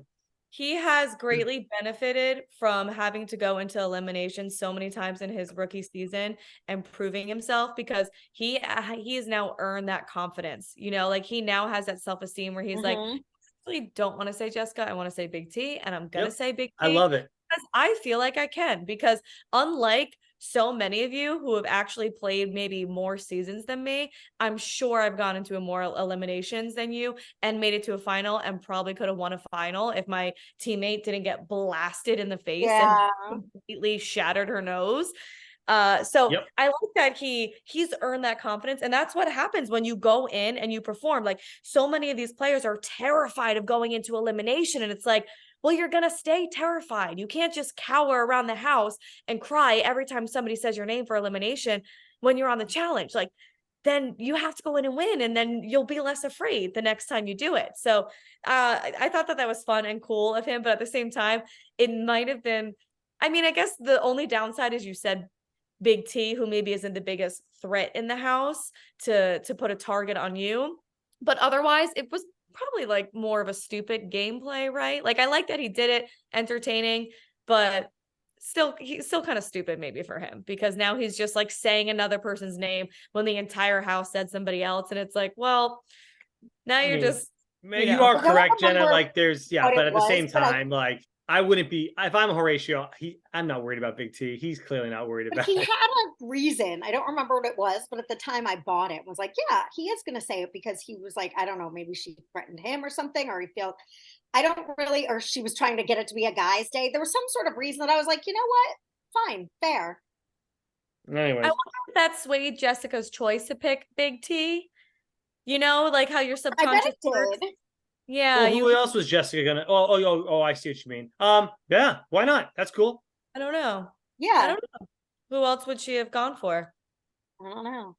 He has greatly benefited from having to go into elimination so many times in his rookie season and proving himself, because he has now earned that confidence. Like, he now has that self-esteem where he's like, I really don't want to say Jessica. I want to say Big T, and I'm gonna say Big T. I love it. Because I feel like I can, because unlike so many of you who have actually played maybe more seasons than me, I'm sure I've gone into more eliminations than you and made it to a final, and probably could have won a final if my teammate didn't get blasted in the face and completely shattered her nose. So I like that he's earned that confidence, and that's what happens when you go in and you perform. Like, so many of these players are terrified of going into elimination, and it's like, well, you're gonna stay terrified. You can't just cower around the house and cry every time somebody says your name for elimination when you're on the challenge. Like, then you have to go in and win, and then you'll be less afraid the next time you do it. So I thought that was fun and cool of him, but at the same time, it might have been, I mean, I guess the only downside is, you said, Big T, who maybe isn't the biggest threat in the house to put a target on you. But otherwise, it was probably like more of a stupid gameplay, right? Like, I like that he did it, entertaining, but he's still kind of stupid maybe for him, because now he's just like saying another person's name when the entire house said somebody else. And it's like, well, now you're just, you are correct, Jenna. Like, there's, but at the same time, like, I wouldn't be, if I'm Horatio, I'm not worried about Big T. He's clearly not worried about he it. had a reason. I don't remember what it was, but at the time I bought it, was like, yeah, he is going to say it, because he was like, I don't know, maybe she threatened him or something, or he felt, I don't really, or she was trying to get it to be a guy's day. There was some sort of reason that I was like, you know what? Fine, fair. Anyways, I wonder if that swayed Jessica's choice to pick Big T. You know, like how your subconscious works. Yeah. Well, who else was Jessica gonna? Oh, I see what you mean. Yeah, why not? That's cool. I don't know. Yeah, I don't know. Who else would she have gone for? I don't know.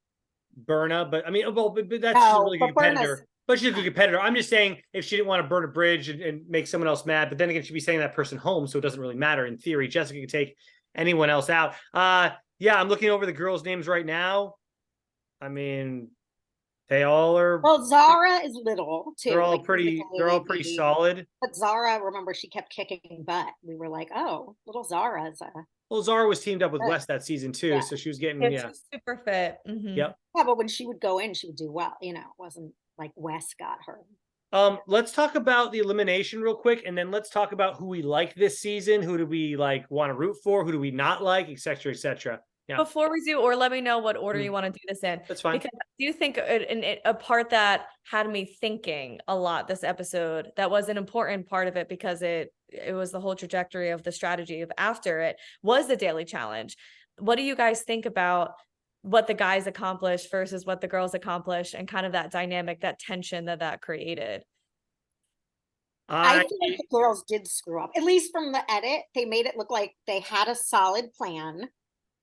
Berna, but I mean, but that's a really good competitor. But she's a good competitor. I'm just saying, if she didn't want to burn a bridge and make someone else mad, but then again, she'd be sending that person home, so it doesn't really matter. In theory, Jessica could take anyone else out. Yeah, I'm looking over the girls' names right now. I mean, they all are. Well, Zara is little too. They're all pretty. They're all pretty solid. But Zara, remember, she kept kicking butt. We were like, oh, little Zara's. Well, Zara was teamed up with West that season too, so she was getting she's super fit. Yep. Yeah, but when she would go in, she would do well. You know, it wasn't like West got her. Let's talk about the elimination real quick, and then let's talk about who we like this season. Who do we like want to root for? Who do we not like, etc., etc. Yeah. Before we do, or let me know what order you want to do this in. That's fine. Because I do think a part that had me thinking a lot this episode, that was an important part of it, because it was the whole trajectory of the strategy of after it, was the daily challenge. What do you guys think about what the guys accomplished versus what the girls accomplished, and kind of that dynamic, that tension that created? I think the girls did screw up, at least from the edit. They made it look like they had a solid plan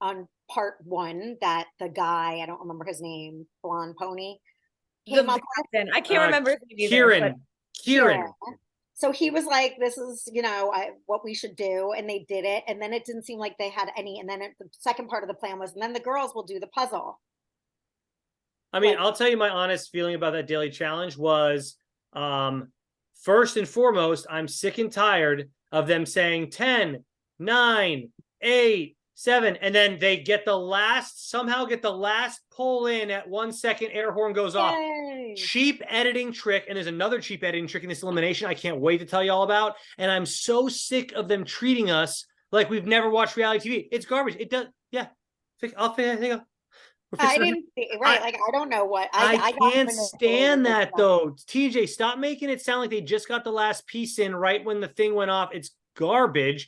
on part one, that the guy, I don't remember his name, blonde pony, came up with. I can't remember his name either, Kieran. So he was like, this is, what we should do. And they did it. And then it didn't seem like they had any. And then the second part of the plan was, and then the girls will do the puzzle. I mean, I'll tell you my honest feeling about that daily challenge was, first and foremost, I'm sick and tired of them saying 10, 9, 8, 7, and then they somehow get the last pull in at 1 second, air horn goes off. Cheap editing trick. And there's another cheap editing trick in this elimination I can't wait to tell you all about. And I'm so sick of them treating us like we've never watched reality TV. It's garbage. It does. Yeah. I'll think I didn't see it, right. I don't know what I can't stand that though. TJ, stop making it sound like they just got the last piece in right when the thing went off. It's garbage.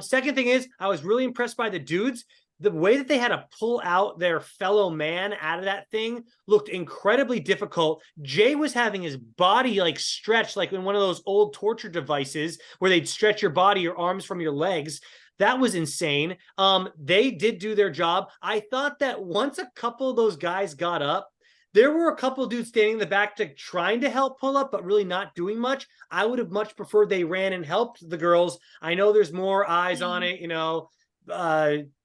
Second thing is, I was really impressed by the dudes. The way that they had to pull out their fellow man out of that thing looked incredibly difficult. Jay was having his body like stretched, like in one of those old torture devices where they'd stretch your body, your arms from your legs. That was insane. They did do their job. I thought that once a couple of those guys got up, there were a couple of dudes standing in the back trying to help pull up, but really not doing much. I would have much preferred they ran and helped the girls. I know there's more eyes on it,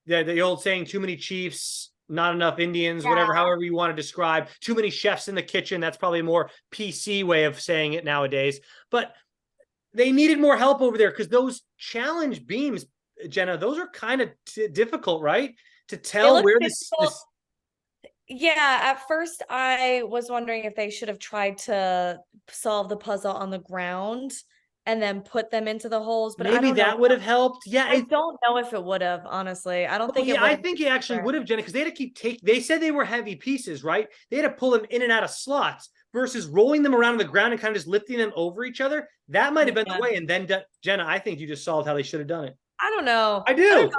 the old saying, too many chiefs, not enough Indians, however you want to describe, too many chefs in the kitchen. That's probably a more PC way of saying it nowadays. But they needed more help over there, because those challenge beams, Jenna, those are kind of difficult, right? To tell where this. Yeah, at first I was wondering if they should have tried to solve the puzzle on the ground and then put them into the holes. But I maybe don't know. that would have helped. Yeah, I don't know if it would have, honestly. I don't think it would. I think it actually would have, Jenna, because they had to keep they said they were heavy pieces, right? They had to pull them in and out of slots versus rolling them around on the ground and kind of just lifting them over each other. That might have been the way. And then Jenna, I think you just solved how they should have done it. I don't know. I do.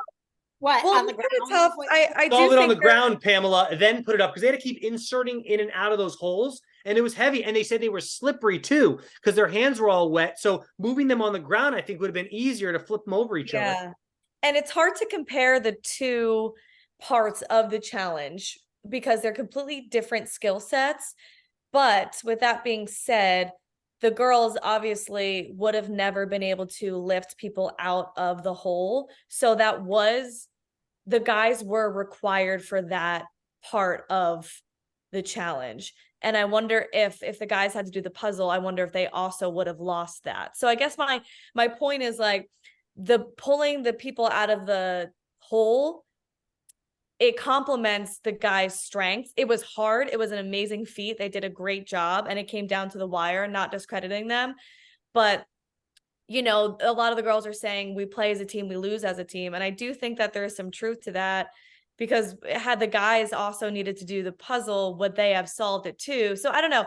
What? Well, on the ground? Tough. I do solve it on think the ground, Pamela, then put it up because they had to keep inserting in and out of those holes, and it was heavy. And they said they were slippery too because their hands were all wet. So moving them on the ground, I think, would have been easier to flip them over each other. And it's hard to compare the two parts of the challenge because they're completely different skill sets. But with that being said, the girls obviously would have never been able to lift people out of the hole. So the guys were required for that part of the challenge. And I wonder if the guys had to do the puzzle, I wonder if they also would have lost that. So I guess my point is like the pulling the people out of the hole, it complements the guys' strengths. It was hard. It was an amazing feat. They did a great job, and it came down to the wire, not discrediting them. But, a lot of the girls are saying we play as a team, we lose as a team. And I do think that there is some truth to that, because had the guys also needed to do the puzzle, would they have solved it too? So I don't know.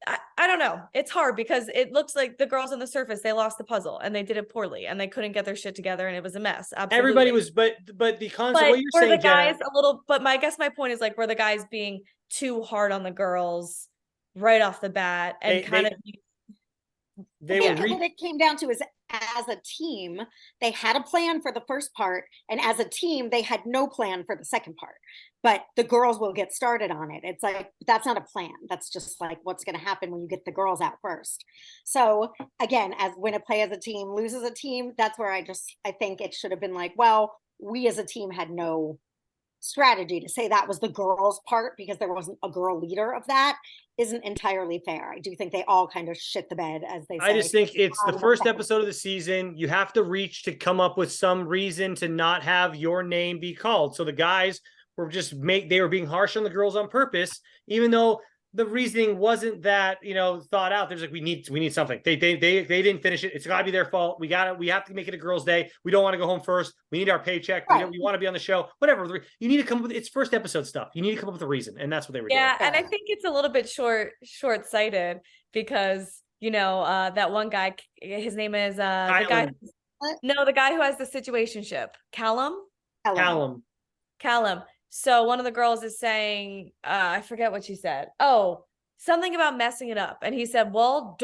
I don't know. It's hard because it looks like the girls on the surface, they lost the puzzle and they did it poorly and they couldn't get their shit together and it was a mess. Absolutely. Everybody was, but the concept, what you're saying, the guys Jenna, a little, but I guess my point is like, were the guys being too hard on the girls right off the bat and what it came down to is, as a team, they had a plan for the first part, and as a team, they had no plan for the second part. But the girls will get started on it. It's like, that's not a plan. That's just like what's going to happen when you get the girls out first. So again, as win a play as a team, lose as a team, that's where I think it should have been like, well, we as a team had no strategy. To say that was the girls' part because there wasn't a girl leader of that isn't entirely fair. I do think they all kind of shit the bed, as they say. I just think it's the first episode of the season. You have to reach to come up with some reason to not have your name be called. So the guys were they were being harsh on the girls on purpose, even though the reasoning wasn't that, thought out. There's like, we need something. They didn't finish it. It's gotta be their fault. We have to make it a girls' day. We don't want to go home first. We need our paycheck. Right. We want to be on the show. Whatever. You need to come up with, it's first episode stuff. You need to come up with a reason. And that's what they were doing. Yeah. And I think it's a little bit short-sighted because, that one guy, his name is the guy who has the situationship. Callum. So one of the girls is saying, I forget what she said. Oh, something about messing it up. And he said, well,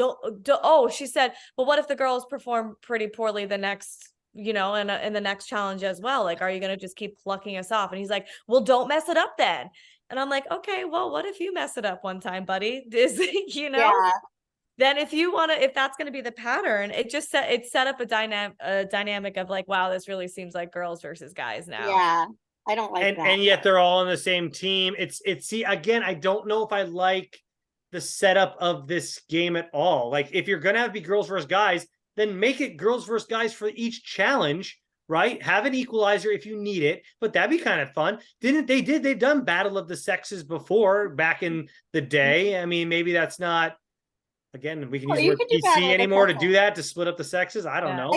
she said, well, what if the girls perform pretty poorly the next, in the next challenge as well? Like, are you going to just keep plucking us off? And he's like, well, don't mess it up then. And I'm like, okay, well, what if you mess it up one time, buddy? Yeah. Then if that's going to be the pattern, it set up a dynamic of like, wow, this really seems like girls versus guys now. Yeah. I don't like that. And yet they're all on the same team. See, again, I don't know if I like the setup of this game at all. Like, if you're going to be girls versus guys, then make it girls versus guys for each challenge, right? Have an equalizer if you need it, but that'd be kind of fun. They've done Battle of the Sexes before back in the day. I mean, maybe that's not, again, we can use PC anymore to do that, to split up the sexes. I don't know.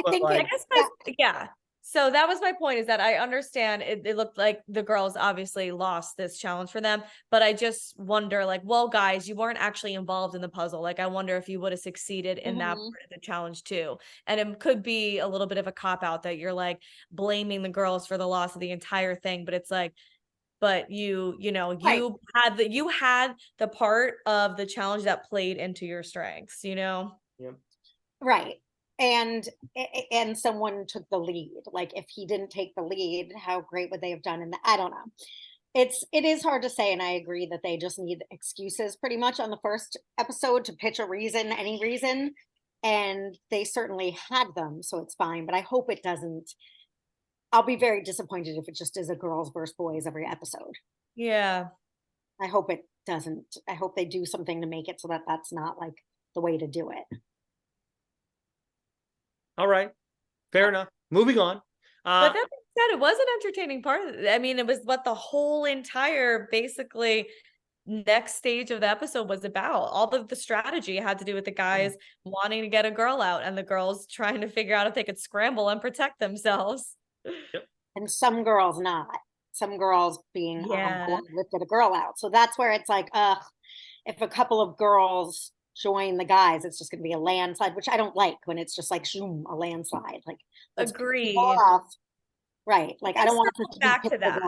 So that was my point, is that I understand it looked like the girls obviously lost this challenge for them, but I just wonder, like, well, guys, you weren't actually involved in the puzzle. Like, I wonder if you would have succeeded in that part of the challenge too. And it could be a little bit of a cop out that you're like blaming the girls for the loss of the entire thing, but it's like, but you had the part of the challenge that played into your strengths, Yeah. Right. And someone took the lead. Like, if he didn't take the lead, how great would they have done? And I don't know. It is hard to say. And I agree that they just need excuses pretty much on the first episode to pitch a reason, any reason. And they certainly had them. So it's fine. But I hope it doesn't. I'll be very disappointed if it just is a girls versus boys every episode. Yeah. I hope it doesn't. I hope they do something to make it so that that's not like the way to do it. All right. Fair enough. Moving on. But that being said, it was an entertaining part of it. I mean, it was what the whole entire, basically, next stage of the episode was about. All of the strategy had to do with the guys wanting to get a girl out and the girls trying to figure out if they could scramble and protect themselves. Yep. And some girls not. Some girls being on board with get a girl out. So that's where it's like, if a couple of girls join the guys, it's just going to be a landslide, which I don't like when it's just like zoom, a landslide. Like, agreed. Right. Like, I don't want to back to that.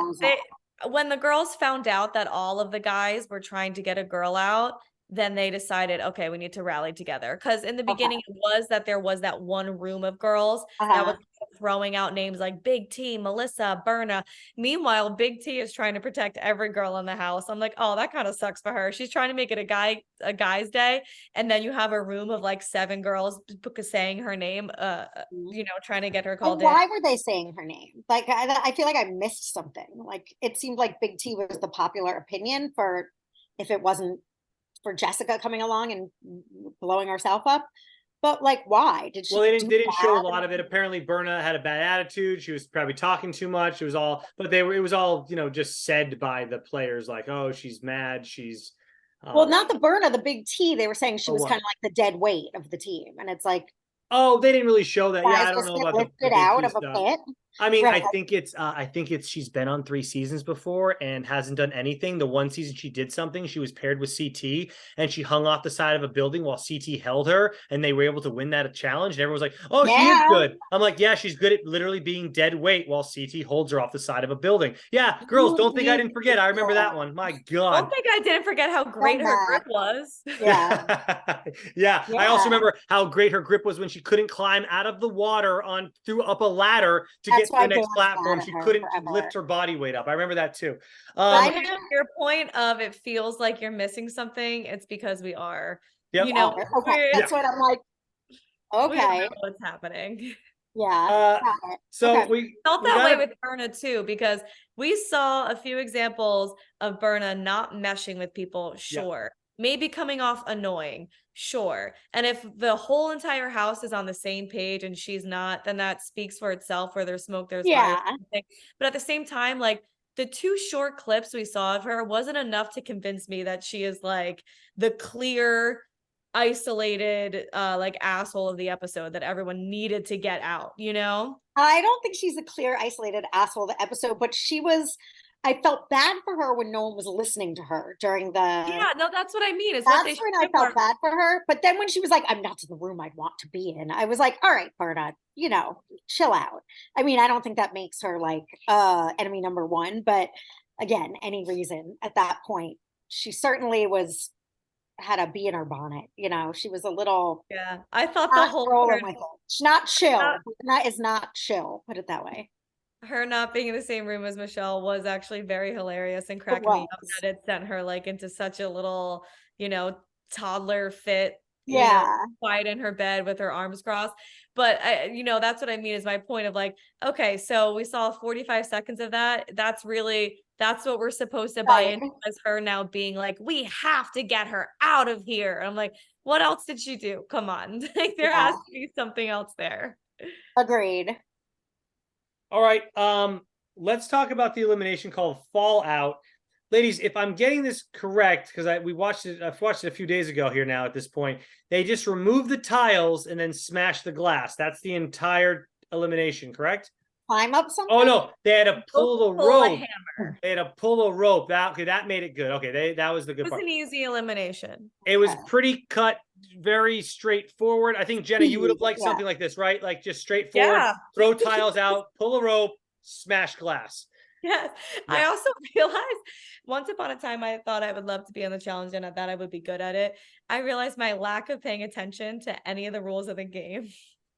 When the girls found out that all of the guys were trying to get a girl out, then they decided, okay, we need to rally together. Because in the beginning, it was that there was that one room of girls that was throwing out names like Big T, Melissa, Berna. Meanwhile, Big T is trying to protect every girl in the house. I'm like, oh, that kind of sucks for her. She's trying to make it a guy's day, and then you have a room of like 7 girls saying her name, trying to get her called in. Why were they saying her name? Like, I feel like I missed something. Like, it seemed like Big T was the popular opinion for, if it wasn't for Jessica coming along and blowing herself up. But like, why did she? Well, they didn't show a lot of it. Apparently, Berna had a bad attitude. She was probably talking too much. It was all just said by the players, like, oh, she's mad. She's well, not the Berna, the Big T. They were saying she was kind of like the dead weight of the team, and it's like, oh, they didn't really show that. Yeah, I don't know about the out of a pit. I mean, right. I think it's she's been on 3 seasons before and hasn't done anything. The one season she did something. She was paired with CT and she hung off the side of a building while CT held her, and they were able to win that challenge. And everyone was like, "Oh, she is good." I'm like, "Yeah, she's good at literally being dead weight while CT holds her off the side of a building." Yeah, girls, don't think I didn't forget. I remember that one. My God, don't think I didn't forget how great her grip was. Yeah. I also remember how great her grip was when she couldn't climb out of the water up a ladder to get to the next platform. She couldn't lift her body weight up. I remember that too. Your point of it feels like you're missing something. It's because we are. Yep. Okay. That's what I'm like. Okay. What's happening? Yeah. So we felt that way with Berna too, because we saw a few examples of Berna not meshing with people. Sure. Maybe coming off annoying. Sure. And if the whole entire house is on the same page and she's not, then that speaks for itself. Where there's smoke, there's fire. But at the same time, like, the 2 short clips we saw of her wasn't enough to convince me that she is like the clear, isolated, like, asshole of the episode that everyone needed to get out, you know? I don't think she's a clear, isolated asshole of the episode, but I felt bad for her when no one was listening to her during the. Yeah, no, that's what I mean. That's when I felt bad for her. But then when she was like, "I'm not in the room I'd want to be in," I was like, "All right, Berna, chill out." I mean, I don't think that makes her like enemy number 1, but again, any reason at that point, she certainly had a bee in her bonnet. She was a little. Yeah, I thought the whole rolling with it. She's not chill. That is not chill. Put it that way. Her not being in the same room as Michelle was actually very hilarious and cracking me up that it sent her like into such a little, toddler fit, quiet in her bed with her arms crossed. But that's what I mean, is my point of like, okay, so we saw 45 seconds of that. That's what we're supposed to buy into, as her now being like, we have to get her out of here. I'm like, what else did she do? Come on. Like, there has to be something else there. Agreed. All right, let's talk about the elimination called Fallout. Ladies, if I'm getting this correct, because I've watched it a few days ago here now at this point, they just removed the tiles and then smashed the glass. That's the entire elimination, correct? Climb up something? Oh, no, they had to pull the rope. They had to pull a rope. That made it good. Okay, that was the good part. It was an easy elimination. It was pretty cut, very straightforward. I think, Jenna, you would have liked something like this, right? Like, just straightforward, throw tiles out, pull a rope, smash glass. Yes. I also realized once upon a time I thought I would love to be on the challenge and I thought I would be good at it. I realized my lack of paying attention to any of the rules of the game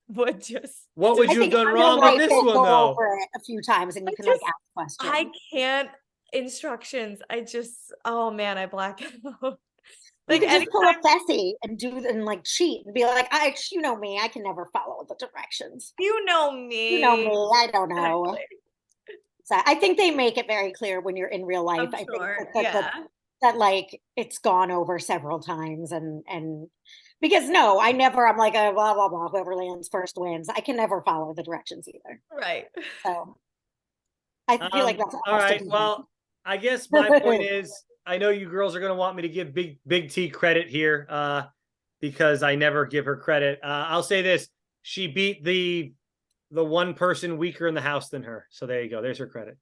would just. What would you have done wrong with this one, though? Over it a few times and you can like ask questions. I can't instructions. Oh man, I black out. Like, you could just pull a Fessy and like cheat and be like, you know me, I can never follow the directions. You know me. I don't know. Exactly. So I think they make it very clear when you're in real life. I think that like it's gone over several times and because I'm like a blah blah blah, whoever lands first wins. I can never follow the directions either. Right. So I feel like that's all right. Well, I guess my point is I know you girls are going to want me to give Big T credit here, because I never give her credit. I'll say this: she beat the one person weaker in the house than her. So there you go. There's her credit.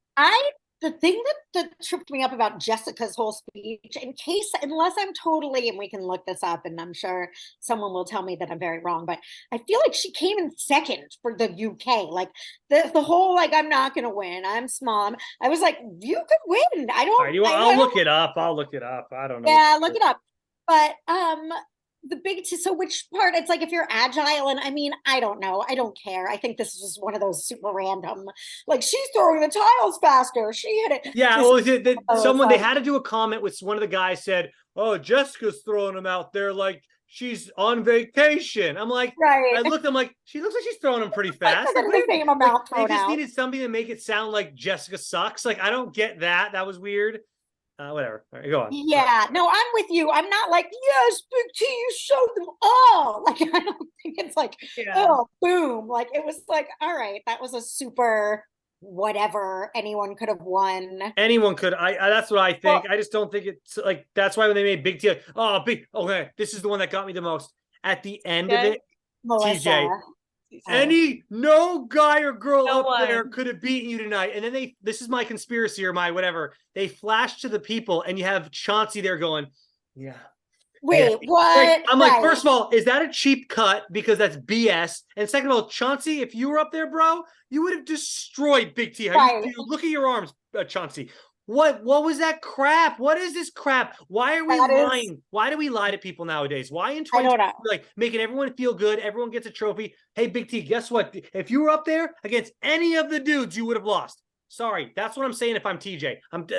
The thing that tripped me up about Jessica's whole speech, unless I'm totally, and we can look this up, and I'm sure someone will tell me that I'm very wrong, but I feel like she came in second for the UK. Like the whole, like, I'm not going to win. I'm small. I was like, you could win. I don't. Right, I'll look it up. I'll look it up. I don't know. Yeah, look it up. But so which part? It's like if you're agile, and I mean, I don't know. I don't care. I think this is just one of those super random, like, she's throwing the tiles faster. She hit it. Yeah, they had to do a comment with one of the guys said, "Oh, Jessica's throwing them out there like she's on vacation." I'm like, right. I looked, I'm like, she looks like she's throwing them pretty fast. Like, the same amount they just needed something to make it sound like Jessica sucks. Like, I don't get that. That was weird. Whatever. All right, go on. Yeah, no, I'm with you. I'm not like, yes, Big T, you showed them all. Like, I don't think it's like, oh, boom. Like, it was like, all right, that was a super whatever. Anyone could have won. Anyone could. I that's what I think. Well, I just don't think it's like, that's why when they made Big T, like, oh, okay, this is the one that got me the most. At the end of it, Melissa. TJ, no guy or girl up there could have beaten you tonight. And then this is my conspiracy or my whatever. They flash to the people, and you have Chauncey there going, yeah. Wait, what? I'm like, first of all, is that a cheap cut? Because that's BS. And second of all, Chauncey, if you were up there, bro, you would have destroyed Big T. Look at your arms, Chauncey. What was that crap? What is this crap? Why are we lying? Why do we lie to people nowadays? Why in 2020, like, making everyone feel good? Everyone gets a trophy. Hey, Big T, guess what? If you were up there against any of the dudes, you would have lost. Sorry, that's what I'm saying. If I'm TJ,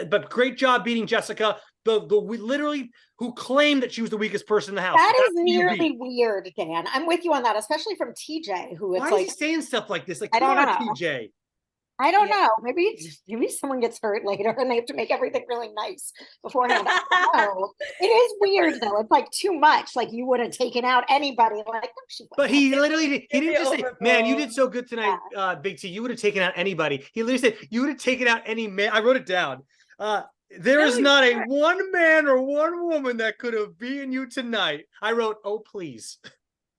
but great job beating Jessica, we literally who claimed that she was the weakest person in the house. That is nearly weird, Dan. I'm with you on that, especially from TJ, who why is he saying stuff like this? Like, I don't know, TJ. I don't know. Maybe someone gets hurt later and they have to make everything really nice beforehand. No, it is weird though. It's like too much. Like, you would have taken out anybody. Like, but he literally didn't just say, "Man, you did so good tonight, Big T. You would have taken out anybody." He literally said, "You would have taken out any man." I wrote it down. There is not a one man or one woman that could have beaten you tonight. I wrote, "Oh, please."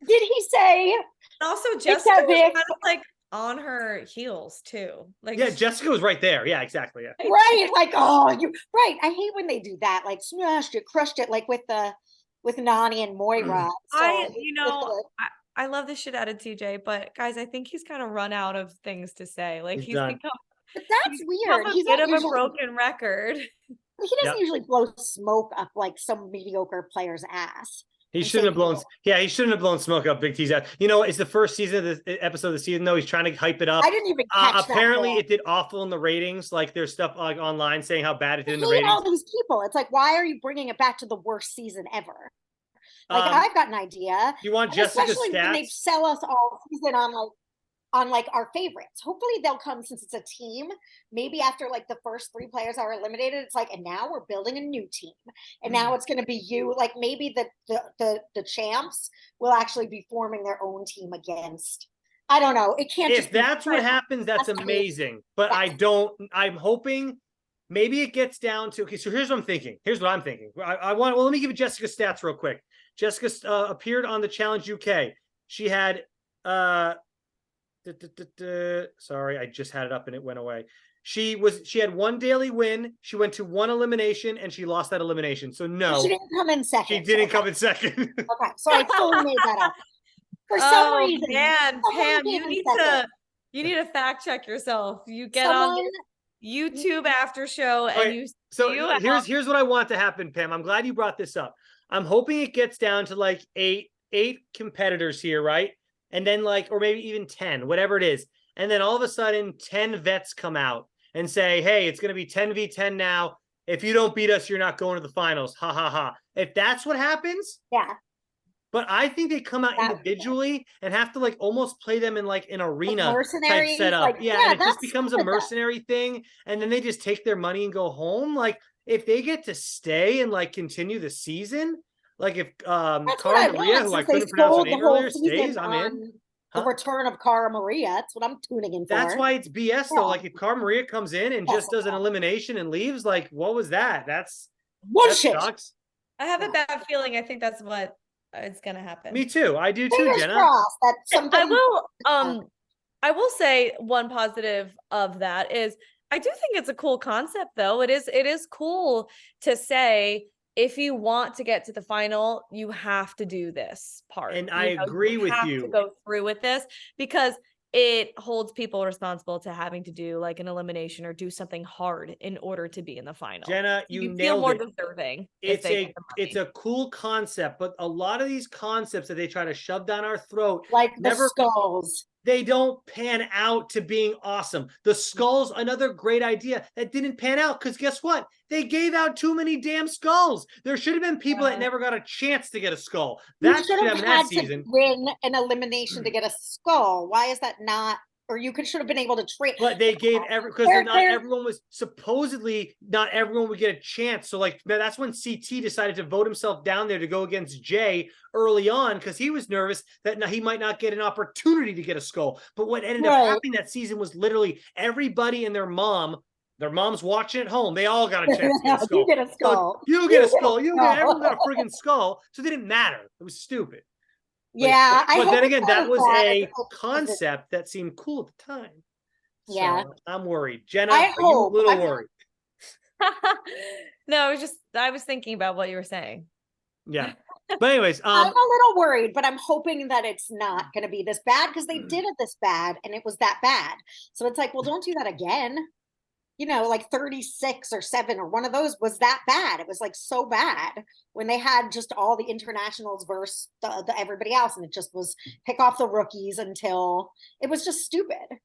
Did he say? Also, Jessica was kind of like on her heels too. Like, yeah, Jessica was right there. Yeah, exactly. Yeah. Right. Like, right. I hate when they do that. Like, smashed it, crushed it, like with Nani and Moira. So, I love the shit out of TJ, but guys, I think he's kind of run out of things to say. Like, he's become. But that's weird. He's a bit of a broken record. He doesn't usually blow smoke up like some mediocre player's ass. He shouldn't have blown. Yeah, he shouldn't have blown smoke up Big T's ass. You know, it's the first season of the episode of the season, though. He's trying to hype it up. I didn't even catch apparently, it did awful in the ratings. Like, there's stuff like online saying how bad it did in the ratings. All these people. It's like, why are you bringing it back to the worst season ever? Like, I've got an idea. You want Jessica's especially stats? When they sell us all season on like our favorites. Hopefully they'll come, since it's a team. Maybe after like the first 3 players are eliminated, it's like, and now we're building a new team. And now it's going to be you. Like, maybe the champs will actually be forming their own team against. I don't know. It can't. If that's what happens, that's amazing. But I'm hoping maybe it gets down to, okay, so here's what I'm thinking. Let me give you Jessica's stats real quick. Jessica appeared on the Challenge UK. She had sorry, I just had it up and it went away. She had 1 daily win. She went to 1 elimination and she lost that elimination. So no, she didn't come in second. She didn't come in second. Okay, so I fully made that up. For some reason, man, Pam, you need to fact check yourself. You get on YouTube Aftershow and here's what I want to happen, Pam. I'm glad you brought this up. I'm hoping it gets down to like eight competitors here, right? And then or maybe even 10, whatever it is. And then all of a sudden 10 vets come out and say, hey, it's going to be 10v10 now. If you don't beat us, you're not going to the finals. Ha ha ha. If that's what happens. Yeah. But I think they come out individually and have to almost play them in an arena type setup. And it just becomes a mercenary thing. And then they just take their money and go home. If they get to stay and continue the season, if Cara Maria, who I couldn't pronounce her name earlier, stays, I'm in. The return of Cara Maria. That's what I'm tuning in for. That's why it's BS though. If Cara Maria comes in and just does an elimination and leaves, what was that? Bullshit. I have a bad feeling. I think that's what is going to happen. Me too. I do too, Fingers Jenna. crossed that somebody. I will say one positive of that is I do think it's a cool concept though. It is cool to say if you want to get to the final, you have to do this part. And I agree with you. You have to go through with this because it holds people responsible to having to do like an elimination or do something hard in order to be in the final. Jenna, you feel nailed more it. Deserving. It's a cool concept, but a lot of these concepts that they try to shove down our throat, like the skulls, they don't pan out to being awesome. The skulls, another great idea that didn't pan out because guess what? They gave out too many damn skulls. There should have been people that never got a chance to get a skull. That should have had to win an elimination to get a skull. Why is that not? Or you should have been able to trade. But they gave because everyone was supposedly not everyone would get a chance. So like that's when CT decided to vote himself down there to go against Jay early on because he was nervous that he might not get an opportunity to get a skull. But what ended up happening that season was literally everybody and their mom's watching at home. They all got a chance to get a skull. You get a skull. So you get a skull. Everyone got a friggin' skull. So it didn't matter. It was stupid. Yeah, but then again, that was a concept that seemed cool at the time. Yeah, so I'm worried. Jenna, are you a little worried? No, I was thinking about what you were saying. Yeah, but anyways, I'm a little worried, but I'm hoping that it's not going to be this bad because they did it this bad and it was that bad. So it's like, well, don't do that again. Like 36 or 7 or one of those was that bad. It was like so bad when they had just all the internationals versus everybody else. And it just was pick off the rookies until it was just stupid.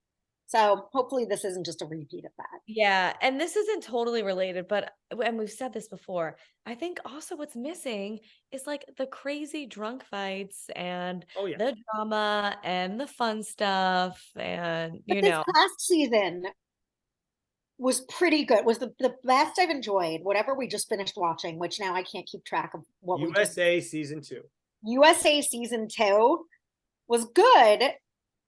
So hopefully this isn't just a repeat of that. Yeah. And this isn't totally related, and we've said this before. I think also what's missing is like the crazy drunk fights and the drama and the fun stuff. And, this past season was pretty good. Was the best I've enjoyed, whatever we just finished watching, which now I can't keep track of what USA season 2. USA season 2 was good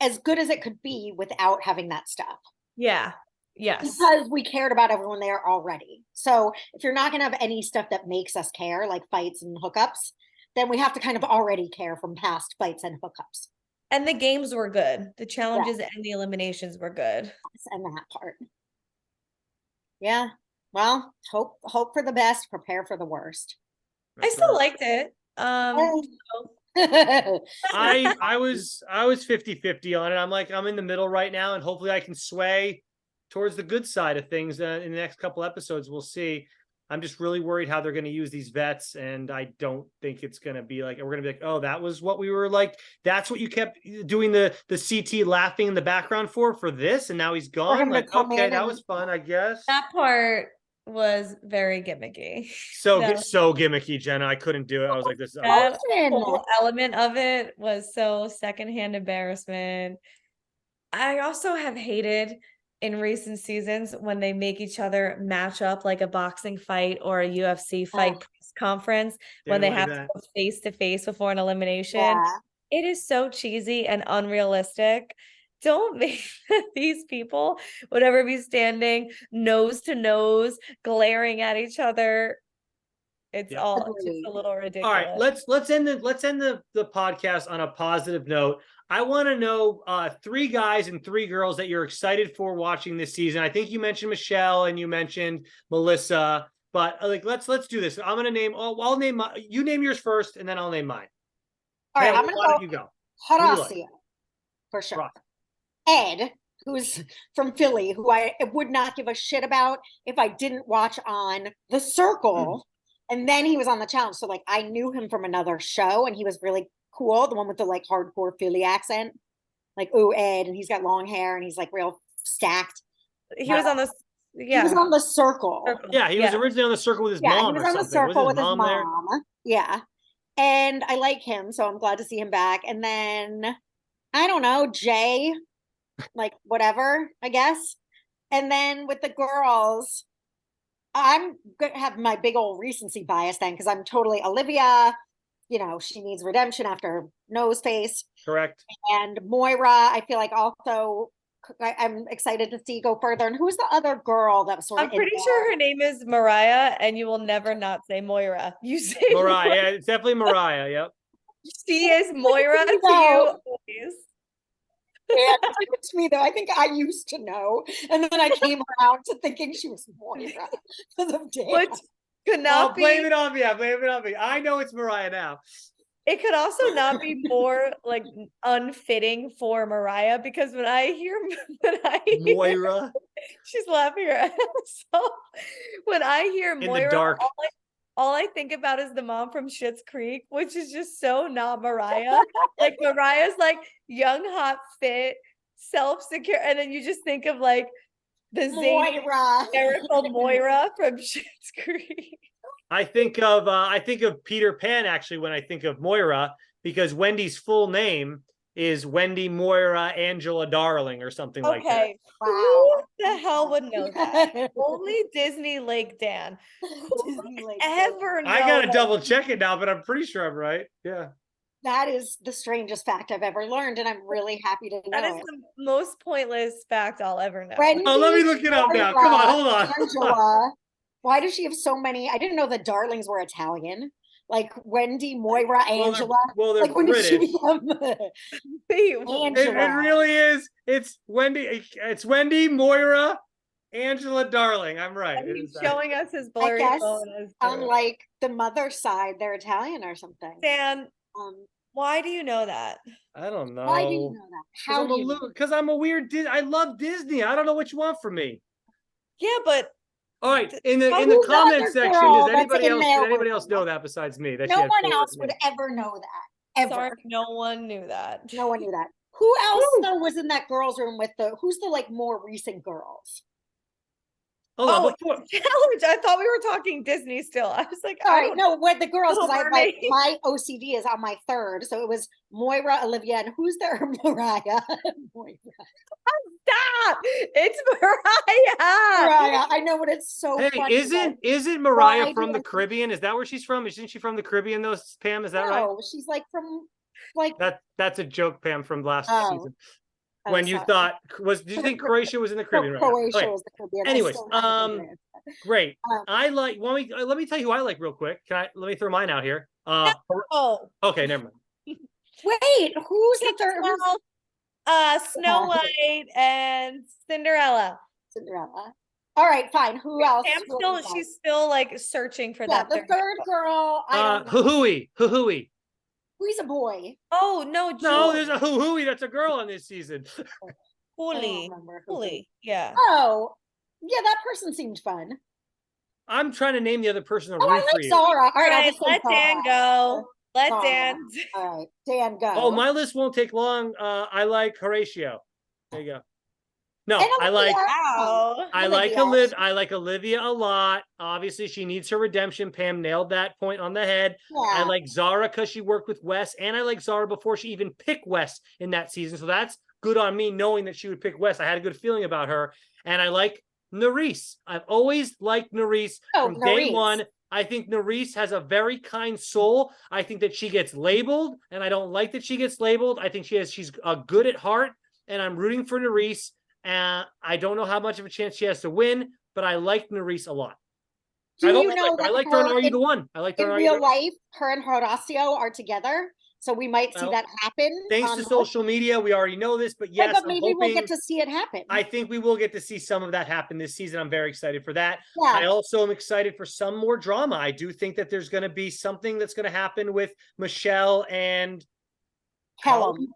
as it could be without having that stuff. Yeah. Yes. Because we cared about everyone there already. So if you're not going to have any stuff that makes us care, like fights and hookups, then we have to kind of already care from past fights and hookups. And the games were good. The challenges and the eliminations were good. And that part. Yeah. Well, hope for the best, prepare for the worst. I still liked it. I was 50-50 on it. I'm in the middle right now, and hopefully I can sway towards the good side of things in the next couple episodes. We'll see. I'm just really worried how they're going to use these vets, and I don't think it's going to be like we're going to be like, oh, that was what we were like. That's what you kept doing the CT laughing in the background for this, and now he's gone. Like, okay, that was fun, I guess. That part was very gimmicky. So gimmicky, Jenna. I couldn't do it. I was like, this whole element of it was so secondhand embarrassment. I also have hated in recent seasons when they make each other match up like a boxing fight or a UFC fight press conference when they have to go face to face before an elimination. Yeah. It is so cheesy and unrealistic. Don't make these people would ever be standing nose to nose, glaring at each other. It's all just a little ridiculous. All right, let's end the podcast on a positive note. I want to know 3 guys and 3 girls that you're excited for watching this season. I think you mentioned Michelle and you mentioned Melissa, but let's do this. I'm gonna name. I'll name you name yours first, and then I'll name mine. All right, I'm gonna go. Horacio, for sure. Right. Ed, who's from Philly, who I would not give a shit about if I didn't watch on The Circle. And then he was on the challenge. So I knew him from another show and he was really cool. The one with the hardcore Philly accent. Ooh, Ed. And he's got long hair and he's real stacked. He was on he was on The Circle. Yeah, he was originally on The Circle with his mom. He was on The Circle with his mom. Yeah. And I like him. So I'm glad to see him back. And then, I don't know, Jay, whatever, I guess. And then with the girls, I'm going to have my big old recency bias then because I'm totally Olivia. She needs redemption after nose face. Correct. And Moira, I feel like also I'm excited to see go further. And who's the other girl that was sort of? I'm pretty sure her name is Mariah, and you will never not say Moira. You say Mariah. Yeah, it's definitely Mariah. Yep. She is Moira to you always. Yeah, it's me though. I think I used to know, and then I came around to thinking she was Moira because of Dan. Which could not blame it on me. Blame it on me. I know it's Mariah now. It could also not be more like unfitting for Mariah, because when I hear Moira, she's laughing her ass off. When I hear in Moira, the dark, all I think about is the mom from Schitt's Creek, which is just so not Mariah. Like Mariah's like young, hot, fit, self-secure, and then you just think of like the zany, hysterical Moira from Schitt's Creek. I think of Peter Pan actually when I think of Moira, because Wendy's full name is Wendy Moira Angela Darling or something like that. Wow. Who the hell would know that? Only Disney Lake Dan. Who would ever know? I gotta double check it now, but I'm pretty sure I'm right. Yeah. That is the strangest fact I've ever learned, and I'm really happy to know. That is the most pointless fact I'll ever know. Wendy, let me look it up now. Come on, hold on. Angela. Why does she have so many? I didn't know the Darlings were Italian. Like Wendy, Moira, Angela. Well, they're like British. It really is. It's Wendy. It's Wendy, Moira, Angela Darling. I'm right. And he's showing us his blurry phone. On like the mother's side, they're Italian or something. Dan, why do you know that? I don't know. Why do you know that? How do you know? Because I'm a weird. I love Disney. I don't know what you want from me. Yeah, but. All right, in the comment section, does anybody else know that besides me? That no one else would ever know that. Ever. Sorry, no one knew that. No one knew that. Who else though was in that girls' room with who's the like more recent girls? Challenge. I thought we were talking Disney still. I was like, all right, no, with the girls, because my OCD is on my third. So it was Moira, Olivia, and who's there? Mariah. Moira. Stop! It's Mariah. Mariah. I know, but it's so funny. Isn't Mariah from the Caribbean? Is that where she's from? Isn't she from the Caribbean though, Pam? Is that right? No, she's like from that's a joke, Pam, from last season. When you thought did you think Croatia was in the Caribbean? Croatia was the Caribbean. Anyways, great. I like. Let me tell you who I like real quick. Let me throw mine out here. Okay, never mind. Wait, who's the third? Snow White and Cinderella. All right, fine. Who else? She's still like searching for that. The third girl. Hoo-hooey. He's a boy. Oh no, no, there's a hoo-hooey that's a girl on this season. Hooey. Yeah. Oh, yeah, that person seemed fun. I'm trying to name the other person. I like Zara. All right, let Dan go. Let Dan. All right, Dan go. Oh, my list won't take long. I like Horatio. There you go. No, I like Olivia a lot. Obviously, she needs her redemption. Pam nailed that point on the head. Yeah. I like Zara because she worked with Wes, and I like Zara before she even picked Wes in that season. So that's good on me knowing that she would pick Wes. I had a good feeling about her. And I like Nerys. I've always liked Nerys from day one. I think Nerys has a very kind soul. I think that she gets labeled, and I don't like that she gets labeled. I think she's good at heart, and I'm rooting for Nerys. I don't know how much of a chance she has to win, but I like Nerys a lot. I like her on Are You the One? I like her in real life. Her and Horacio are together, so we might see that happen. Thanks to social media, we already know this, but yes, but maybe we'll get to see it happen. I think we will get to see some of that happen this season. I'm very excited for that. Yeah. I also am excited for some more drama. I do think that there's going to be something that's going to happen with Michelle and Callum,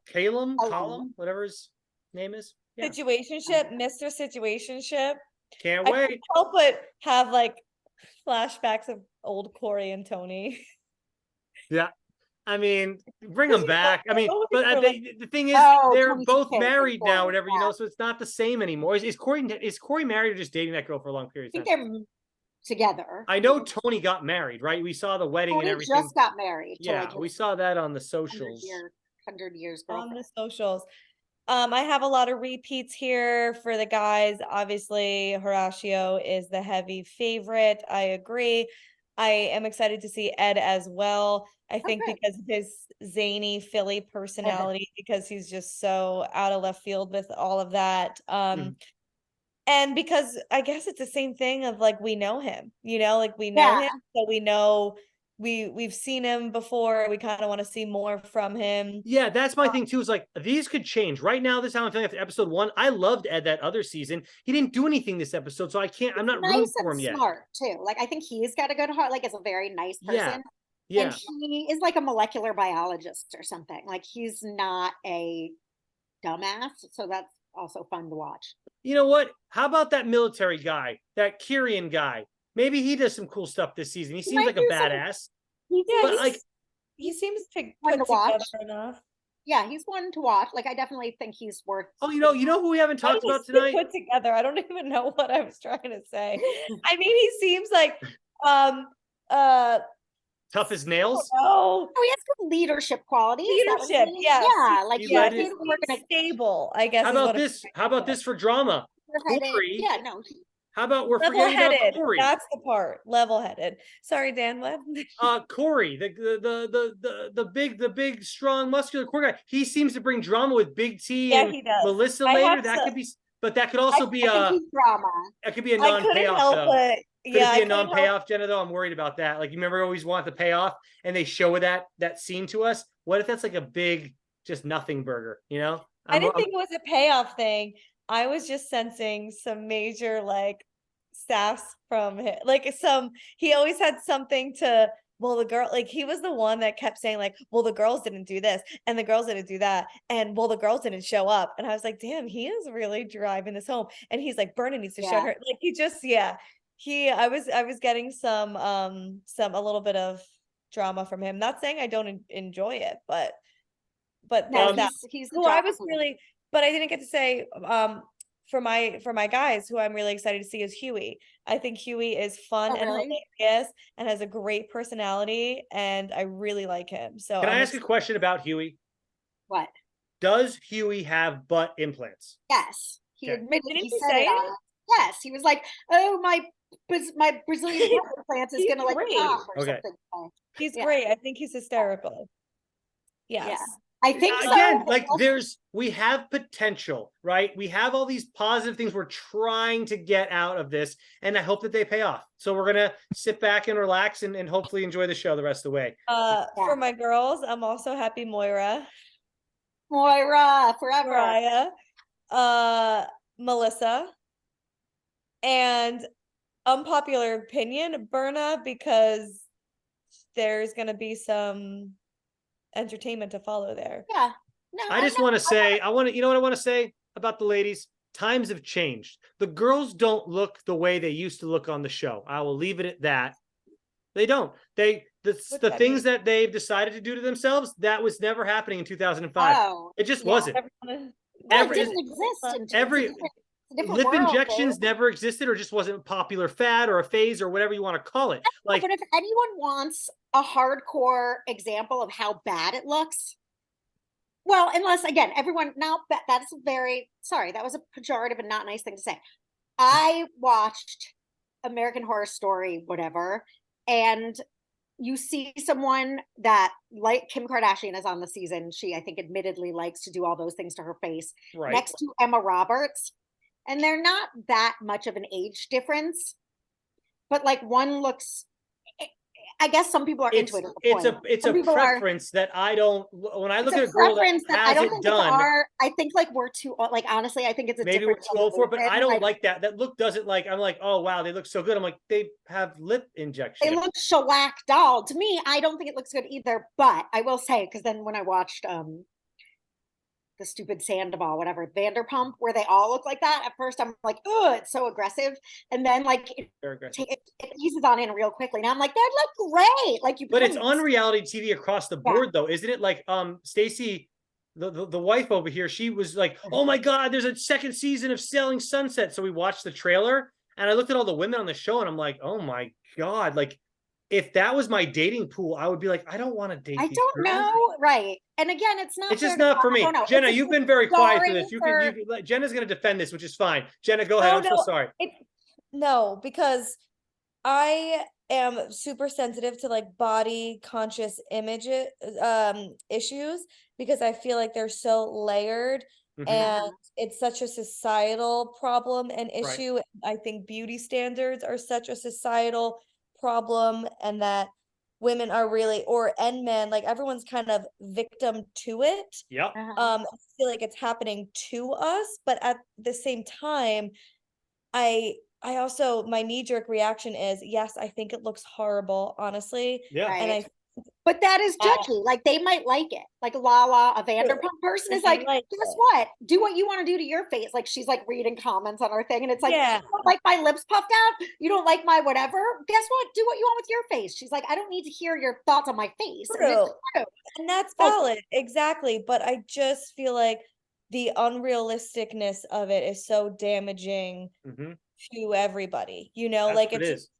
whatever his name is. Yeah. Situationship, Mr. Situationship. Can't wait. I can't help but have like flashbacks of old Corey and Tony. Yeah. I mean, bring them back. I mean, but the thing is, they're both married now, whatever, so it's not the same anymore. Is Corey married or just dating that girl for a long period of time? I think they're together. I know Tony got married, right? We saw the wedding and everything. Just got married. Yeah, we saw that on the socials. 100 years on the socials. I have a lot of repeats here for the guys. Obviously, Horacio is the heavy favorite. I agree. I am excited to see Ed as well. I think because of his zany Philly personality, because he's just so out of left field with all of that. And because I guess it's the same thing of like, we know him, like we know him, so we know we've seen him before. We kind of want to see more from him. Yeah, that's my thing too, is like, these could change. Right now, this is how I'm feeling after episode 1. I loved Ed that other season. He didn't do anything this episode, so I'm not rooting for him yet. Smart too. Like, I think he's got a good heart, like, is a very nice person. Yeah. And he is like a molecular biologist or something. Like, he's not a dumbass, so that's also fun to watch. You know what? How about that military guy, that Kyrian guy? Maybe he does some cool stuff this season. He seems like a badass. He seems to put together enough. Yeah, he's one to watch. Like, I definitely think he's worth. Oh, you know who we haven't talked about tonight? Put together. I don't even know what I was trying to say. I mean, he seems like tough as nails. Oh, he has good leadership qualities. Leadership, yeah. Yeah, like he's stable, I guess. How about this? How about this for drama? Corey. Yeah, no. How about we're forgetting about Corey? That's the part. Level-headed. Sorry, Dan. What? Corey, the big, strong, muscular Corey guy. He seems to bring drama with Big T and Melissa later. That could be, but that could also be drama. That could be a non-payoff though. Could it be a non-payoff, Jenna, though? I'm worried about that. Like, you remember, always want the payoff, and they show that scene to us. What if that's like a big, just nothing burger? I didn't think it was a payoff thing. I was just sensing some major like sass from him. Like he always had something to. Well, the girl, like, he was the one that kept saying like, well, the girls didn't do this and the girls didn't do that. And well, the girls didn't show up. And I was like, damn, he is really driving this home. And he's like, Berna needs to show her. Like, he just, I was getting a little bit of drama from him. Not saying I don't enjoy it, but no, he's who I was really, but I didn't get to say, for my guys, who I'm really excited to see is Huey. I think Huey is fun and hilarious and has a great personality, and I really like him. So can I ask a question about Huey? What? Does Huey have butt implants? Yes. He admitted he said it. Yes. He was like, oh, my Brazilian butt implants is gonna like pop or something. He's great. I think he's hysterical. Yes. Yeah. I think so. Again, like, we have potential, right? We have all these positive things we're trying to get out of this, and I hope that they pay off. So we're gonna sit back and relax and hopefully enjoy the show the rest of the way. For my girls, I'm also happy Moira forever. Mariah, Melissa, and unpopular opinion, Berna, because there's gonna be some entertainment to follow there. Yeah. No, I just want to say, you know what I want to say about the ladies? Times have changed. The girls don't look the way they used to look on the show. I will leave it at that. They don't. The things that they've decided to do to themselves, that was never happening in 2005. Oh, it just wasn't. It didn't exist. Lip injections never existed, or just wasn't a popular fad or a phase or whatever you want to call it. Like, but if anyone wants a hardcore example of how bad it looks, well, unless again, everyone now that's very sorry, that was a pejorative and not nice thing to say. I watched American Horror Story, whatever, and you see someone that, like Kim Kardashian is on the season. She, I think, admittedly likes to do all those things to her face, next to Emma Roberts. And they're not that much of an age difference, but like one looks, I guess some people are into it. It's a preference that I don't, when I look at a girl that has it done. I think like we're too, like, honestly, I think it's maybe we're too old for it, but I don't like that. That look doesn't like, I'm like, oh wow, they look so good. I'm like, they have lip injection. They look shellac doll. To me, I don't think it looks good either, but I will say, because then when I watched, the stupid Sandoval, whatever, Vanderpump, where they all look like that. At first, I'm like, oh, it's so aggressive. And then, like, it eases on in real quickly. Now I'm like, that look great. Like, but it's on reality TV across the board, though, isn't it? Like, Stacey, the wife over here, she was like, oh my God, there's a second season of Selling Sunset. So we watched the trailer, and I looked at all the women on the show, and I'm like, oh my God, like, if that was my dating pool, I would be like, I don't want to date. I don't know. Right. And again, it's just not for me. Jenna, you've been very quiet for this. Jenna's going to defend this, which is fine. Jenna, go ahead. I'm so sorry. No, because I am super sensitive to like body conscious image issues because I feel like they're so layered and it's such a societal problem and Right. issue. I think beauty standards are such a societal problem and that women are really and men, like everyone's kind of victim to it. Yep. I feel like it's happening to us, but at the same time, I also my knee-jerk reaction is yes, I think it looks horrible, honestly. Yeah. And Right. But that is judgy. Like they might like it. Like Lala, a Vanderpump person is like, guess what? Do what you want to do to your face. Like she's like reading comments on her thing, and it's like, Yeah. you don't like my lips puffed out. You don't like my whatever. Guess what? Do what you want with your face. She's like, I don't need to hear your thoughts on my face. And it's true. And that's valid, exactly. But I just feel like the unrealisticness of it is so damaging to everybody. You know, That's like what it it's is.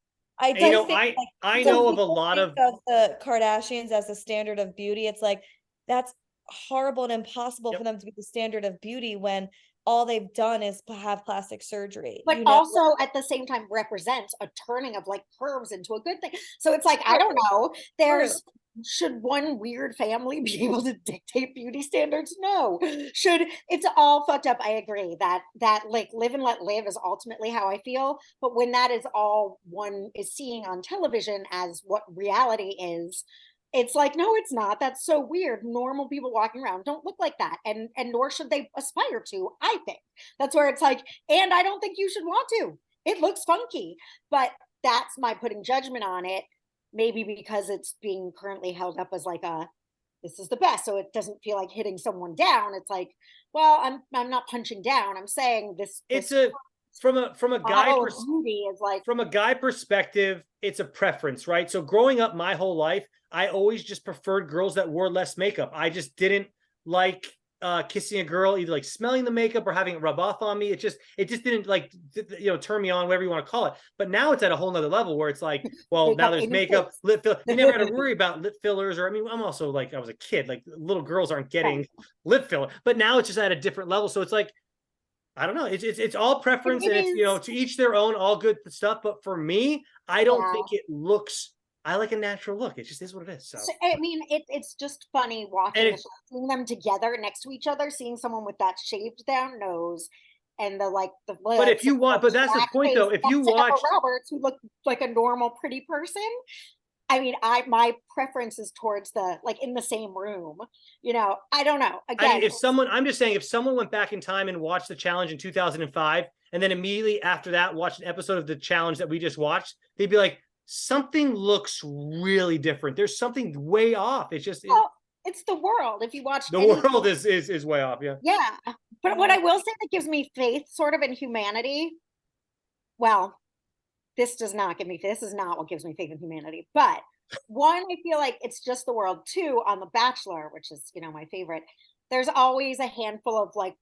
I And, you do know, think like I when know of a people lot think of the Kardashians as a standard of beauty, it's like that's horrible and impossible for them to be the standard of beauty when all they've done is have plastic surgery. But You know, also at the same time represents a turning of like curves into a good thing. So it's like, I don't know. Should one weird family be able to dictate beauty standards? No. It's all fucked up. I agree that like live and let live is ultimately how I feel. But when that is all one is seeing on television as what reality is, it's like, no, it's not. That's so weird. Normal people walking around don't look like that. And nor should they aspire to, I think. That's where it's like, and I don't think you should want to. It looks funky. But that's my putting judgment on it. Maybe because it's being currently held up as like this is the best. So it doesn't feel like hitting someone down. It's like, well, I'm not punching down. I'm saying this from a guy is like from a guy perspective, it's a preference, right? So growing up my whole life, I always just preferred girls that wore less makeup. I just didn't like kissing a girl, either like smelling the makeup or having it rub off on me. It just didn't like turn me on, whatever you want to call it. But now it's at a whole nother level where it's like, well, now there's makeup, lip fill. You never had to worry about lip fillers, or I mean, I'm also like, I was a kid, like little girls aren't getting lip filler, but now it's just at a different level. So it's like, I don't know. It's all preference, and it's to each their own, all good stuff. But for me, I don't think it looks. I like a natural look. It just is what it is. So I mean, it's just funny watching seeing them together next to each other, seeing someone with that shaved down nose and the but if you want, but that's the point though. If you watch Roberts, who looked like a normal, pretty person, I mean, my preference is towards the like in the same room. I don't know. Again, I'm just saying, if someone went back in time and watched the challenge in 2005, and then immediately after that watched an episode of the challenge that we just watched, they'd be like, something looks really different. There's something way off. It's just it's the world. If you watch the world is way off. Yeah. But what I will say that gives me faith sort of in humanity. Well, this is not what gives me faith in humanity. But one, I feel like it's just the world. Two, on The Bachelor, which is, my favorite, there's always a handful of like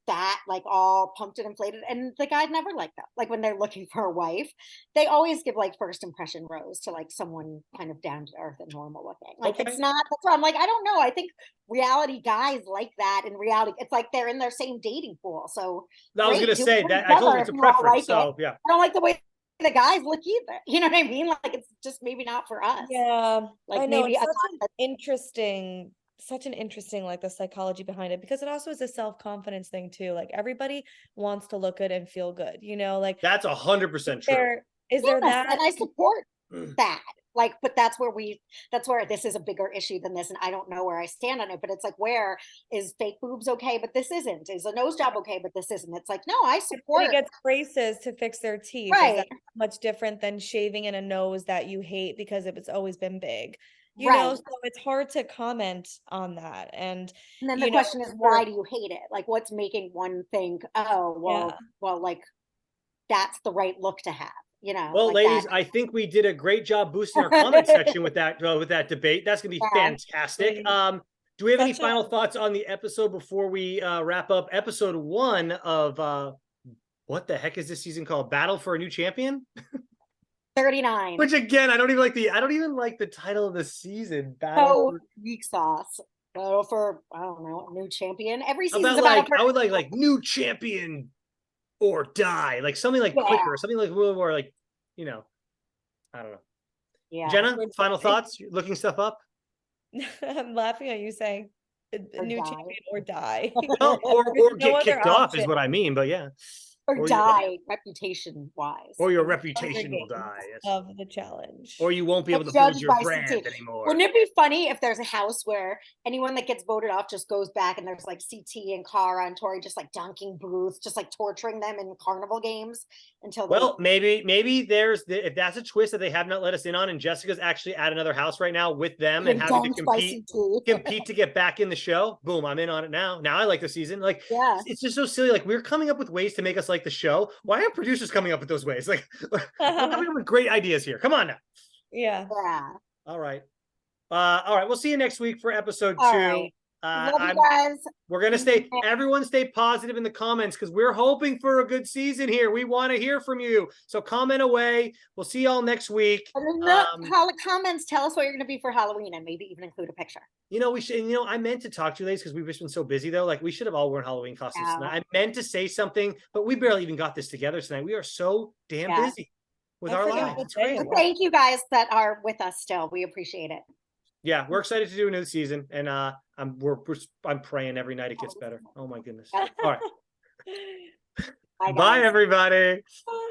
that like all pumped and inflated, and the guy never like that. Like when they're looking for a wife, they always give like first impression rose to like someone kind of down to earth and normal looking. Like it's not. That's why I'm like, I don't know. I think reality guys like that. In reality, it's like they're in their same dating pool. So I was gonna say that. I told you it's a preference. So yeah, I don't like the way the guys look either. You know what I mean? Like it's just maybe not for us. Yeah, like I know. Maybe such an interesting like the psychology behind it, because it also is a self-confidence thing too. Like everybody wants to look good and feel good, like that's 100% true. Is there that? And I support that. Like, but that's where this is a bigger issue than this. And I don't know where I stand on it, but it's like, where is fake boobs okay, but this isn't? Is a nose job okay, but this isn't? It's like, no, I support. It gets braces to fix their teeth. Right. Is that much different than shaving in a nose that you hate because it's always been big? You know, so it's hard to comment on that. And then the question is, why do you hate it? Like, what's making one think, well, like that's the right look to have? Well, like ladies, I think we did a great job boosting our comment section with that debate. That's gonna be fantastic. Do we have any final thoughts on the episode before we wrap up episode 1 of what the heck is this season called? Battle for a New Champion? 39. Which again, I don't even like the title of the season. Battle for weak sauce. Battle for, I don't know, a new champion. Every season I would like new champion or die, like something like quicker, something like more like I don't know. Yeah. Jenna, final thoughts? You're looking stuff up? I'm laughing at you saying a new champion or die. Well, or no get kicked off is option. what I mean, but yeah. Or die reputation wise. Or your reputation will die. Yes. Of the challenge. Or you won't be able to build your brand anymore. Wouldn't it be funny if there's a house where anyone that gets voted off just goes back and there's like CT and Cara and Tori just like dunking Bruce, just like torturing them in carnival games until maybe there's if that's a twist that they have not let us in on, and Jessica's actually at another house right now with them and having to compete to get back in the show. Boom, I'm in on it now. Now I like the season. Like, yeah, it's just so silly. Like, we're coming up with ways to make us like the show. Why aren't producers coming up with those ways? Like, we're coming up with great ideas here. Come on now. Yeah. All right. We'll see you next week for episode 2. Right. Love you guys. We're gonna everyone stay positive in the comments because we're hoping for a good season here. We want to hear from you. So comment away. We'll see y'all next week. Comments, tell us what you're gonna be for Halloween and maybe even include a picture. We should, I meant to talk to you ladies because we've just been so busy though. Like, we should have all worn Halloween costumes tonight. I meant to say something, but we barely even got this together tonight. We are so damn busy with our lives. It's crazy. Thank you guys that are with us still. We appreciate it. Yeah, we're excited to do another season, and I'm praying every night it gets better. Oh my goodness! All right, bye everybody. Bye.